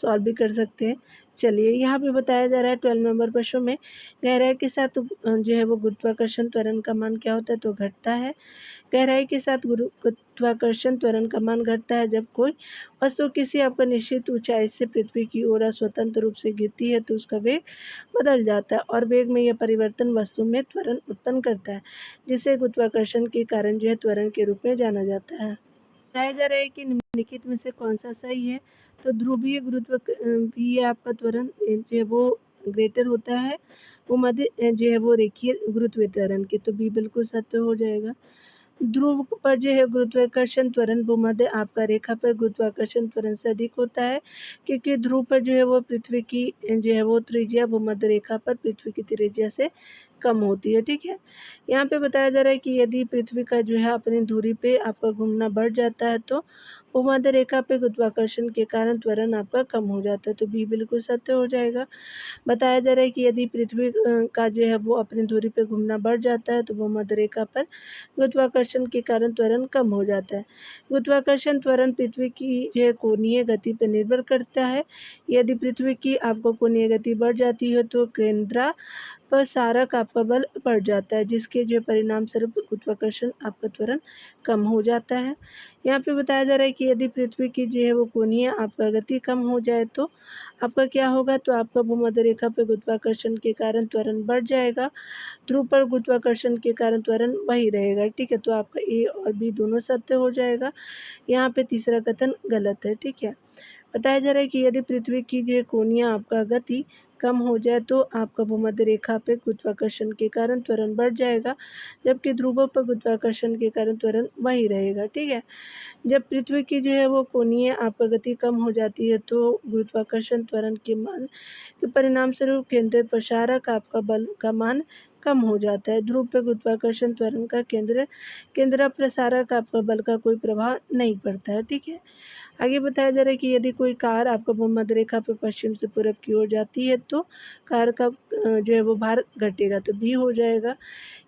सॉल्व भी कर सकते हैं। चलिए, यहाँ पे बताया जा रहा है 12 नंबर प्रश्न में गहराई के साथ जो है वो गुरुत्वाकर्षण त्वरण का मान क्या होता है, तो घटता है। गहराई के साथ गुरुत्वाकर्षण त्वरण का मान घटता है जब कोई वस्तु किसी आपका निश्चित ऊंचाई से पृथ्वी की ओर स्वतंत्र रूप से गिरती है तो उसका वेग बदल जाता है और वेग में यह परिवर्तन वस्तु में त्वरण उत्पन्न करता है, जिसे गुरुत्वाकर्षण के कारण जो है त्वरण के रूप में जाना जाता है। बताया जा रहा है कि निम्नलिखित में से कौन सा सही है, तो ध्रुवीय गुरुत्वाकर्षण आपका त्वरण जो है वो ग्रेटर होता है वो मध्य जो है वो रेखीय गुरुत्वीय त्वरण के, तो बी बिल्कुल सत्य हो जाएगा। ध्रुव पर जो है गुरुत्वाकर्षण त्वरण भूमध्य आपका रेखा पर गुरुत्वाकर्षण त्वरण से अधिक होता है, क्योंकि ध्रुव पर जो है वो पृथ्वी की जो है वो त्रिज्या भूमध्य रेखा पर पृथ्वी की त्रिज्या से कम होती है। ठीक है, यहाँ पे बताया जा रहा है कि यदि पृथ्वी का जो है अपनी दूरी पे आपका घूमना बढ़ जाता है तो भूमध्य रेखा पे गुरुत्वाकर्षण के कारण त्वरण आपका कम हो जाता है, तो बी बिल्कुल सत्य हो जाएगा। बताया जा रहा है कि यदि पृथ्वी का जो है वो अपनी दूरी पे घूमना बढ़ जाता है तो भूमध्य रेखा पर गुरुत्वाकर्षण के कारण त्वरण कम हो जाता है। गुरुत्वाकर्षण त्वरण पृथ्वी की जो है कोणीय गति पर निर्भर करता है। यदि पृथ्वी की आपको कोणीय गति बढ़ जाती है तो केंद्रा पर सारक आपका बल बढ़ जाता है, जिसके जो परिणाम स्वरूप गुरुत्वाकर्षण आपका त्वरण कम हो जाता है। यहाँ पे बताया जा रहा है कि यदि पृथ्वी की जो है वो कोणीय आपका गति कम हो जाए तो आपका क्या होगा, तो आपका भूमध्य रेखा पर गुरुत्वाकर्षण के कारण त्वरण बढ़ जाएगा। ध्रुव पर गुरुत्वाकर्षण के कारण त्वरण वही रहेगा। ठीक है, तो आपका ए और बी दोनों सत्य हो जाएगा। यहाँ पे तीसरा कथन गलत है। ठीक है, बताया जा रहा है कि यदि पृथ्वी की जो कोणीय आपका गति कम हो जाए तो आपका भूमध्य रेखा पे गुरुत्वाकर्षण के कारण त्वरण बढ़ जाएगा, जबकि ध्रुवों पर गुरुत्वाकर्षण के कारण त्वरण वही रहेगा। ठीक है, जब पृथ्वी की जो है वो कोणीय आपका गति कम हो जाती है तो गुरुत्वाकर्षण त्वरण के मान के परिणाम स्वरूप केंद्र प्रसारक आपका बल का मान कम हो जाता है। ध्रुव पर गुरुत्वाकर्षण त्वरण का केंद्र प्रसारक आपका बल का कोई प्रभाव नहीं पड़ता है। ठीक है, आगे बताया जा रहा है कि यदि कोई कार आपका भूमध्य रेखा पर पश्चिम से पूरब की ओर जाती है तो कार का जो है वो भार घटेगा, तो बी हो जाएगा।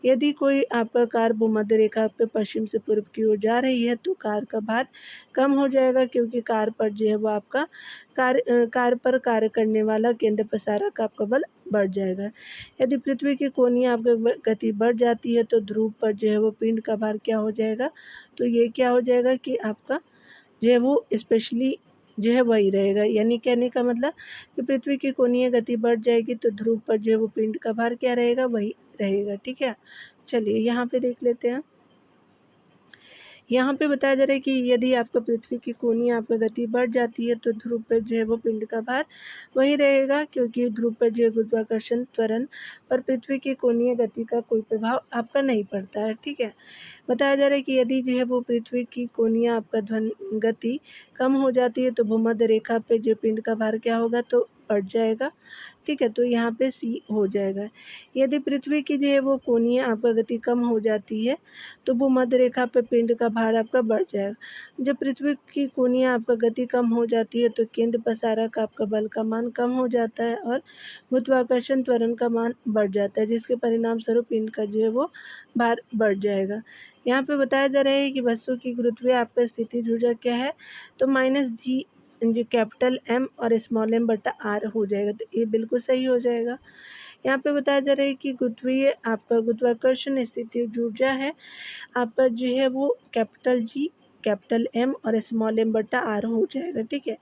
यदि कोई आपका कार भूमध्य रेखा पे पश्चिम से पूर्व की ओर जा रही है तो कार का भार कम हो जाएगा, क्योंकि कार पर जो है वो आपका कार पर कार्य करने वाला केंद्र प्रसारक आपका बल बढ़ जाएगा। यदि पृथ्वी की कोणीय आपका गति बढ़ जाती है तो ध्रुव पर जो है वो पिंड का भार क्या हो जाएगा, तो ये क्या हो जाएगा कि आपका जो है वो स्पेशली जो है वही रहेगा। यानी कहने का मतलब कि पृथ्वी की कोणीय गति बढ़ जाएगी तो ध्रुव पर जो है वो पिंड का भार क्या रहेगा, वही रहेगा। ठीक है, चलिए यहाँ पे देख लेते हैं। यहाँ पे बताया जा रहा है कि यदि आपका पृथ्वी की कोणीय आपका गति बढ़ जाती है तो ध्रुव पर जो है वो पिंड का भार वही रहेगा, क्योंकि ध्रुव पर जो है गुरुत्वाकर्षण त्वरण पर पृथ्वी की कोणीय गति का कोई प्रभाव आपका नहीं पड़ता है। ठीक है, बताया जा रहा है कि यदि जो है वो पृथ्वी की कोणीय आपका गति कम हो जाती है तो भूमध्य रेखा पे जो पिंड का भार क्या होगा, तो बढ़ जाएगा। ठीक है, तो यहाँ पे सी हो जाएगा। यदि पृथ्वी की जो है वो कोणीय आपका गति कम हो जाती है तो भूमध्य रेखा पे पिंड का भार आपका बढ़ जाएगा। जब पृथ्वी की कोणीय आपका गति कम हो जाती है तो केंद्र प्रसारक आपका बल का मान कम हो जाता है और गुरुत्वाकर्षण त्वरण का मान बढ़ जाता है, जिसके परिणाम स्वरूप पिंड का जो है वो भार बढ़ जाएगा। यहाँ पे बताया जा रहा है कि वस्तु की गुरुत्वीय आपका स्थितिज ऊर्जा क्या है, तो माइनस जी जो कैपिटल एम और स्मॉल एम बटा आर हो जाएगा, तो ये बिल्कुल सही हो जाएगा। यहाँ पे बताया जा रहा है कि गुरुत्वीय आपका गुरुत्वाकर्षण स्थितिज ऊर्जा है आपका जो है वो कैपिटल जी कैपिटल एम और स्मॉल एम बटा आर हो जाएगा। ठीक है,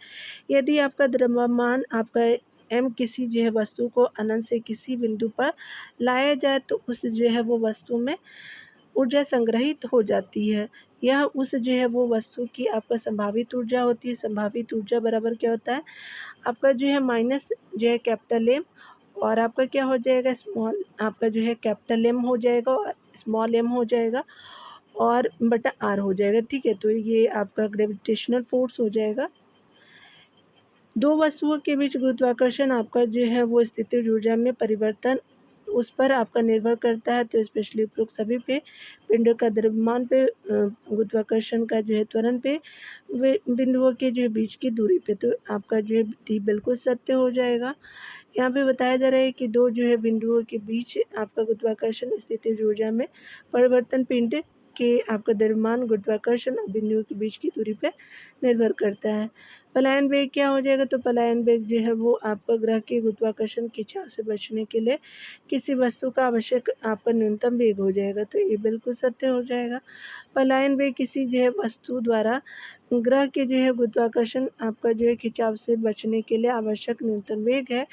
यदि आपका द्रव्यमान आपका एम किसी जो है वस्तु को अनंत से किसी बिंदु पर लाया जाए तो उस जो है वो वस्तु में ऊर्जा संग्रहित हो जाती है। यह उस जो है वो वस्तु की आपका संभावित ऊर्जा होती है। संभावित ऊर्जा बराबर क्या होता है, आपका जो है माइनस जो है कैपिटल एम और आपका क्या हो जाएगा, स्मॉल आपका जो है कैपिटल एम हो जाएगा और स्मॉल एम हो जाएगा और बटा आर हो जाएगा। ठीक है, तो ये आपका ग्रेविटेशनल फोर्स हो जाएगा। दो वस्तुओं के बीच गुरुत्वाकर्षण आपका जो है वो स्थितिज ऊर्जा में परिवर्तन उस पर आपका निर्भर करता है। तो स्पेशली उपरोक्त सभी पे पिंडों का द्रव्यमान पे, गुरुत्वाकर्षण का जो है त्वरण पे, वे बिंदुओं के जो है बीच की दूरी पे। तो आपका जो है डी बिल्कुल सत्य हो जाएगा। यहाँ पे बताया जा रहा है कि दो जो है बिंदुओं के बीच आपका गुरुत्वाकर्षण स्थितिज ऊर्जा में परिवर्तन पिंड के आपका द्रव्यमान, गुरुत्वाकर्षण और बिंदुओं के बीच की दूरी पे निर्भर करता है। पलायन वेग क्या हो जाएगा? तो पलायन वेग जो है वो आपका ग्रह के गुरुत्वाकर्षण खिंचाव से बचने के लिए किसी वस्तु का आवश्यक आपका न्यूनतम वेग हो जाएगा। तो ये बिल्कुल सत्य हो जाएगा। पलायन वेग किसी जो है वस्तु द्वारा ग्रह के जो है गुरुत्वाकर्षण आपका जो है खिंचाव से बचने के लिए आवश्यक न्यूनतम वेग है।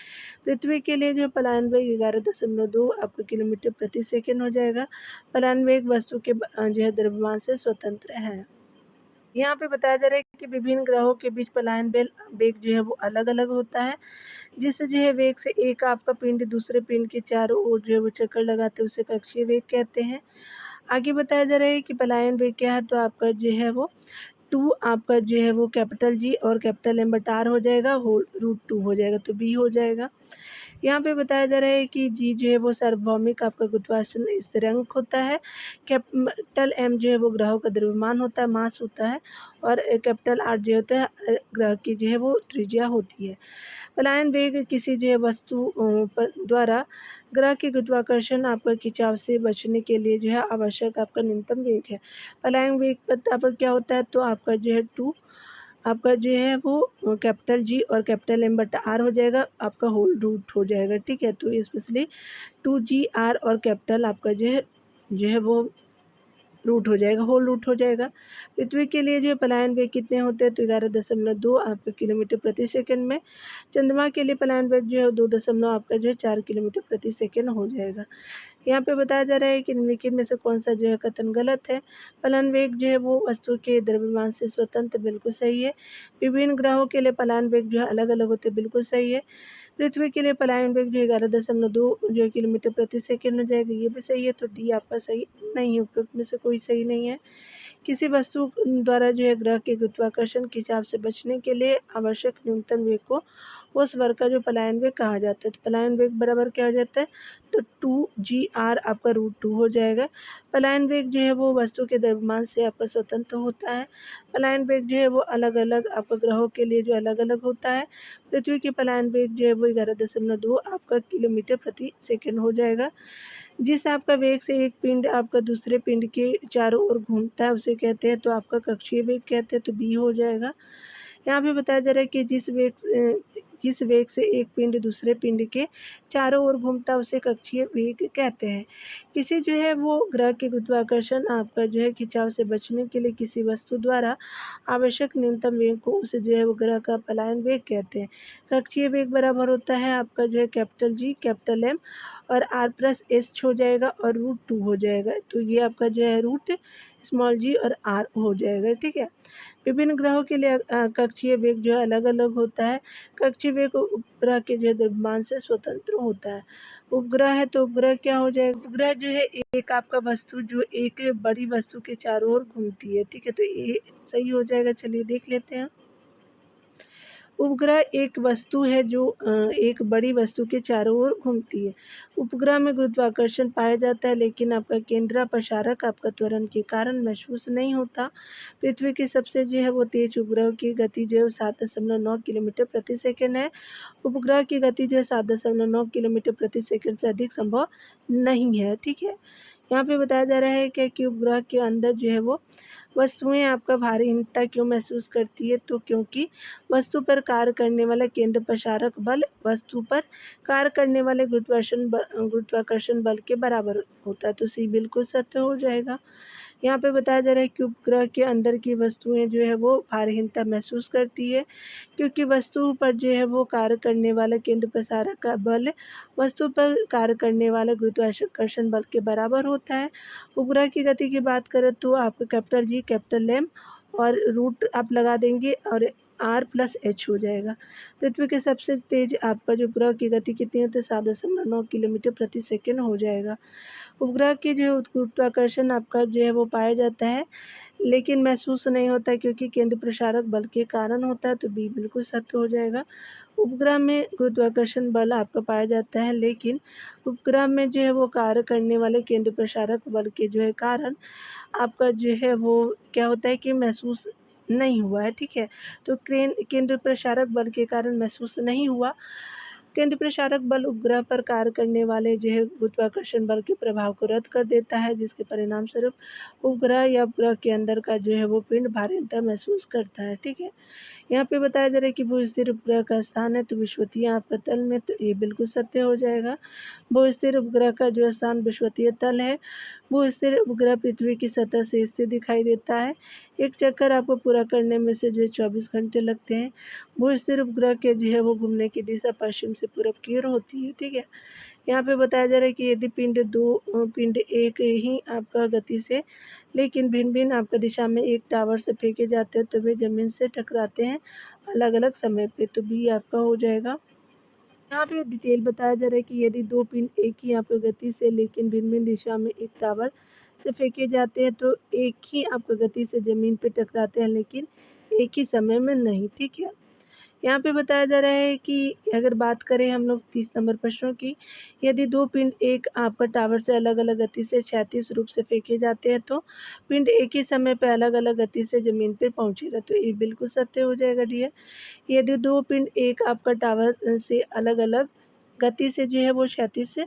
पृथ्वी के लिए जो पलायन वेग 11.2 आपका किलोमीटर प्रति सेकंड हो जाएगा। पलायन वेग वस्तु के जो है द्रव्यमान से स्वतंत्र है। यहाँ पे बताया जा रहा है कि विभिन्न ग्रहों के बीच पलायन वेग जो है वो अलग अलग होता है, जिससे जो है वेग से एक आपका पिंड दूसरे पिंड के चारों ओर जो है वो चक्कर लगाते हैं, उसे कक्षीय वेग कहते हैं। आगे बताया जा रहा है कि पलायन वेग क्या है? तो आपका जो है वो 2 आपका जो है वो कैपिटल जी और कैपिटल एम बटा आर हो जाएगा, होल रूट 2 हो जाएगा, तो बी हो जाएगा। यहाँ पे बताया जा रहा है कि जी जो है वो सार्वभौमिक आपका गुरुत्वाकर्षण स्थिरांक होता है। कैपिटल एम जो है वो ग्रहों का द्रव्यमान होता है, मास होता है, और कैपिटल आर जो होता है ग्रह की जो है वो त्रिज्या होती है। पलायन वेग किसी जो है वस्तु द्वारा ग्रह के गुरुत्वाकर्षण आपका खिंचाव से बचने के लिए जो है आवश्यक आपका न्यूनतम वेग है। पलायन वेग पर क्या होता है? तो आपका जो है 2 आपका जो है वो कैपिटल जी और कैपिटल एम बटा आर हो जाएगा, आपका होल रूट हो जाएगा, ठीक है। तो स्पेशली 2 जी आर और कैपिटल आपका जो है वो रूट हो जाएगा, होल रूट हो जाएगा। पृथ्वी के लिए जो पलायन वेग कितने होते हैं? तो 11.2 आपका किलोमीटर प्रति सेकंड में। चंद्रमा के लिए पलायन वेग जो है 2 दशमलव आपका जो है 4 किलोमीटर प्रति सेकंड हो जाएगा। यहाँ पे बताया जा रहा है कि निम्नलिखित में से कौन सा जो है कथन गलत है? पलायन वेग जो है वो वस्तु के द्रव्यमान से स्वतंत्र, बिल्कुल सही है। विभिन्न ग्रहों के लिए पलायन वेग जो है अलग अलग होते हैं, बिल्कुल सही है। पृथ्वी के लिए पलायन वेग जो 11.2 जो है किलोमीटर प्रति सेकंड हो जाएगा, ये भी सही है। तो डी आपका सही नहीं है, उपरोक्त में से कोई सही नहीं है। किसी वस्तु द्वारा जो है ग्रह के गुरुत्वाकर्षण खिंचाव से बचने के लिए आवश्यक न्यूनतम वेग को उस वर्ग का जो पलायन वेग कहा जाता है। तो पलायन वेग बराबर क्या हो जाता है? तो 2 जी आर आपका रूट 2 हो जाएगा। पलायन वेग जो है वो वस्तु के द्रव्यमान से आपका स्वतंत्र होता है। पलायन वेग जो है वो अलग अलग आपका ग्रहों के लिए जो अलग अलग होता है। पृथ्वी की पलायन वेग जो है वो 11.2 आपका किलोमीटर प्रति सेकंड हो जाएगा। जिस आपका वेग से एक पिंड आपका दूसरे पिंड के चारों ओर घूमता है उसे कहते हैं, तो आपका कक्षीय वेग कहते हैं, तो बी हो जाएगा। यहाँ पे बताया जा रहा है कि जिस वेग से एक पिंड दूसरे पिंड के चारों ओर घूमता है उसे कक्षीय वेग कहते हैं। किसी जो है वो ग्रह के गुरुत्वाकर्षण आपका जो है खिंचाव से बचने के लिए किसी वस्तु द्वारा आवश्यक न्यूनतम वेग को उसे जो है वो ग्रह का पलायन वेग कहते हैं। कक्षीय वेग बराबर होता है आपका जो है कैपिटल जी, कैपिटल एम और आर प्लस एस हो जाएगा और रूट 2 हो जाएगा। तो ये आपका जो है रूट स्मॉल जी और आर हो जाएगा, ठीक है। विभिन्न ग्रहों के लिए कक्षीय वेग जो है अलग अलग होता है। कक्षीय वेग उपग्रह के जो है द्रव्यमान से स्वतंत्र होता है। उपग्रह है तो उपग्रह क्या हो जाएगा? उपग्रह जो है एक आपका वस्तु जो एक बड़ी वस्तु के चारों ओर घूमती है, ठीक है। तो ये सही हो जाएगा। चलिए देख लेते हैं। उपग्रह एक वस्तु है जो एक बड़ी वस्तु के चारों ओर घूमती है। उपग्रह में गुरुत्वाकर्षण पाया जाता है, लेकिन आपका केंद्रापसारक आपका त्वरण के कारण महसूस नहीं होता। पृथ्वी की सबसे जो है वो तेज उपग्रह की गति जो है 7.9 किलोमीटर प्रति सेकंड है। उपग्रह की गति जो है 7.9 किलोमीटर प्रति सेकंड से अधिक संभव नहीं है, ठीक है। यहाँ पे बताया जा रहा है कि उपग्रह के अंदर जो है वो वस्तुएं आपका भारीहीनता क्यों महसूस करती है? तो क्योंकि वस्तु पर कार्य करने वाला केंद्रापसारक बल वस्तु पर कार्य करने वाले गुरुत्वाकर्षण बल के बराबर होता है। तो सी बिल्कुल सत्य हो जाएगा। यहाँ पे बताया जा रहा है कि उपग्रह के अंदर की वस्तुएं जो है वो भारहीनता महसूस करती है, क्योंकि वस्तु पर जो है वो कार्य करने वाला केंद्रापसारक का बल वस्तु पर कार्य करने वाले गुरुत्वाकर्षण बल के बराबर होता है। उपग्रह की गति की बात करें तो आपको कैपिटल जी, कैपिटल एम और रूट आप लगा देंगे और आर प्लस एच हो जाएगा। पृथ्वी के सबसे तेज आपका जो उपग्रह की गति कितनी होती है? 7.9 किलोमीटर प्रति सेकंड हो जाएगा। उपग्रह के जो गुरुत्वाकर्षण आपका जो है वो पाया जाता है लेकिन महसूस नहीं होता क्योंकि केंद्र प्रसारक बल के कारण होता है, तो बी बिल्कुल सत्य हो जाएगा। उपग्रह में गुरुत्वाकर्षण बल आपका पाया जाता है, लेकिन उपग्रह में जो है वो कार्य करने वाले केंद्र प्रसारक बल के जो है कारण आपका जो है वो क्या होता है कि महसूस नहीं हुआ है, ठीक है। तो केंद्र प्रसारक बल के कारण महसूस नहीं हुआ। केंद्र प्रसारक बल उपग्रह पर कार्य करने वाले जो है गुरुत्वाकर्षण बल के प्रभाव को रद्द कर देता है, जिसके परिणाम स्वरूप उपग्रह या उपग्रह के अंदर का जो है वो पिंड भारीता महसूस करता है, ठीक है। यहाँ पे बताया जा रहा है कि भू-स्थिर उपग्रह का स्थान है तो विषुवतीय आपका तल में, तो ये बिल्कुल सत्य हो जाएगा। भू-स्थिर उपग्रह का जो स्थान विषुवतीय तल है। भू-स्थिर उपग्रह पृथ्वी की सतह से स्थिर दिखाई देता है। एक चक्कर आपको पूरा करने में से जो है 24 घंटे लगते हैं। भू-स्थिर उपग्रह के जो है वो घूमने की दिशा पश्चिम से पूरब की ओर होती है, ठीक है। यहाँ पे बताया जा रहा है कि यदि पिंड एक ही आपका गति से लेकिन भिन्न-भिन्न आपका दिशा में एक टावर से फेंके जाते हैं तो वे ज़मीन से टकराते हैं अलग-अलग समय पे, तो बी आपका हो जाएगा। यहाँ पे डिटेल बताया जा रहा है कि यदि दो पिंड एक ही आपका गति से लेकिन भिन्न-भिन्न दिशा में एक टावर से फेंके जाते हैं तो एक ही आपका गति से ज़मीन पे टकराते हैं लेकिन एक ही समय में नहीं, ठीक है। यहाँ पे बताया जा रहा है कि अगर बात करें हम लोग 30 नंबर प्रश्नों की, यदि दो पिंड एक आपका टावर से अलग-अलग गति से क्षैतिज रूप से फेंके जाते हैं तो पिंड एक ही समय पे अलग-अलग गति से ज़मीन पे पहुँचेगा, तो ये बिल्कुल सत्य हो जाएगा डियर। यदि दो पिंड एक आपका टावर से अलग-अलग गति से जो है वो क्षैतिज से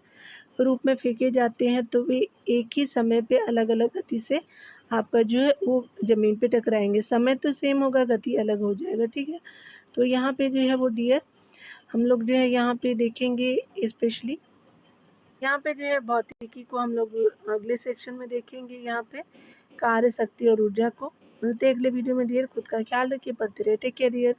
रूप में फेंके जाते हैं तो वे एक ही समय पे अलग-अलग गति से आपका जो है वो ज़मीन पे टकराएँगे। समय तो सेम होगा, गति अलग हो जाएगा, ठीक है। तो यहाँ पे जो है वो डियर हम लोग जो है यहाँ पे देखेंगे स्पेशली यहाँ पे जो है भौतिकी को हम लोग अगले सेक्शन में देखेंगे, यहाँ पे कार्य शक्ति और ऊर्जा को। मिलते हैं अगले वीडियो में डियर, खुद का ख्याल रखिए, पढ़ते रहिए, टेक केयर डियर।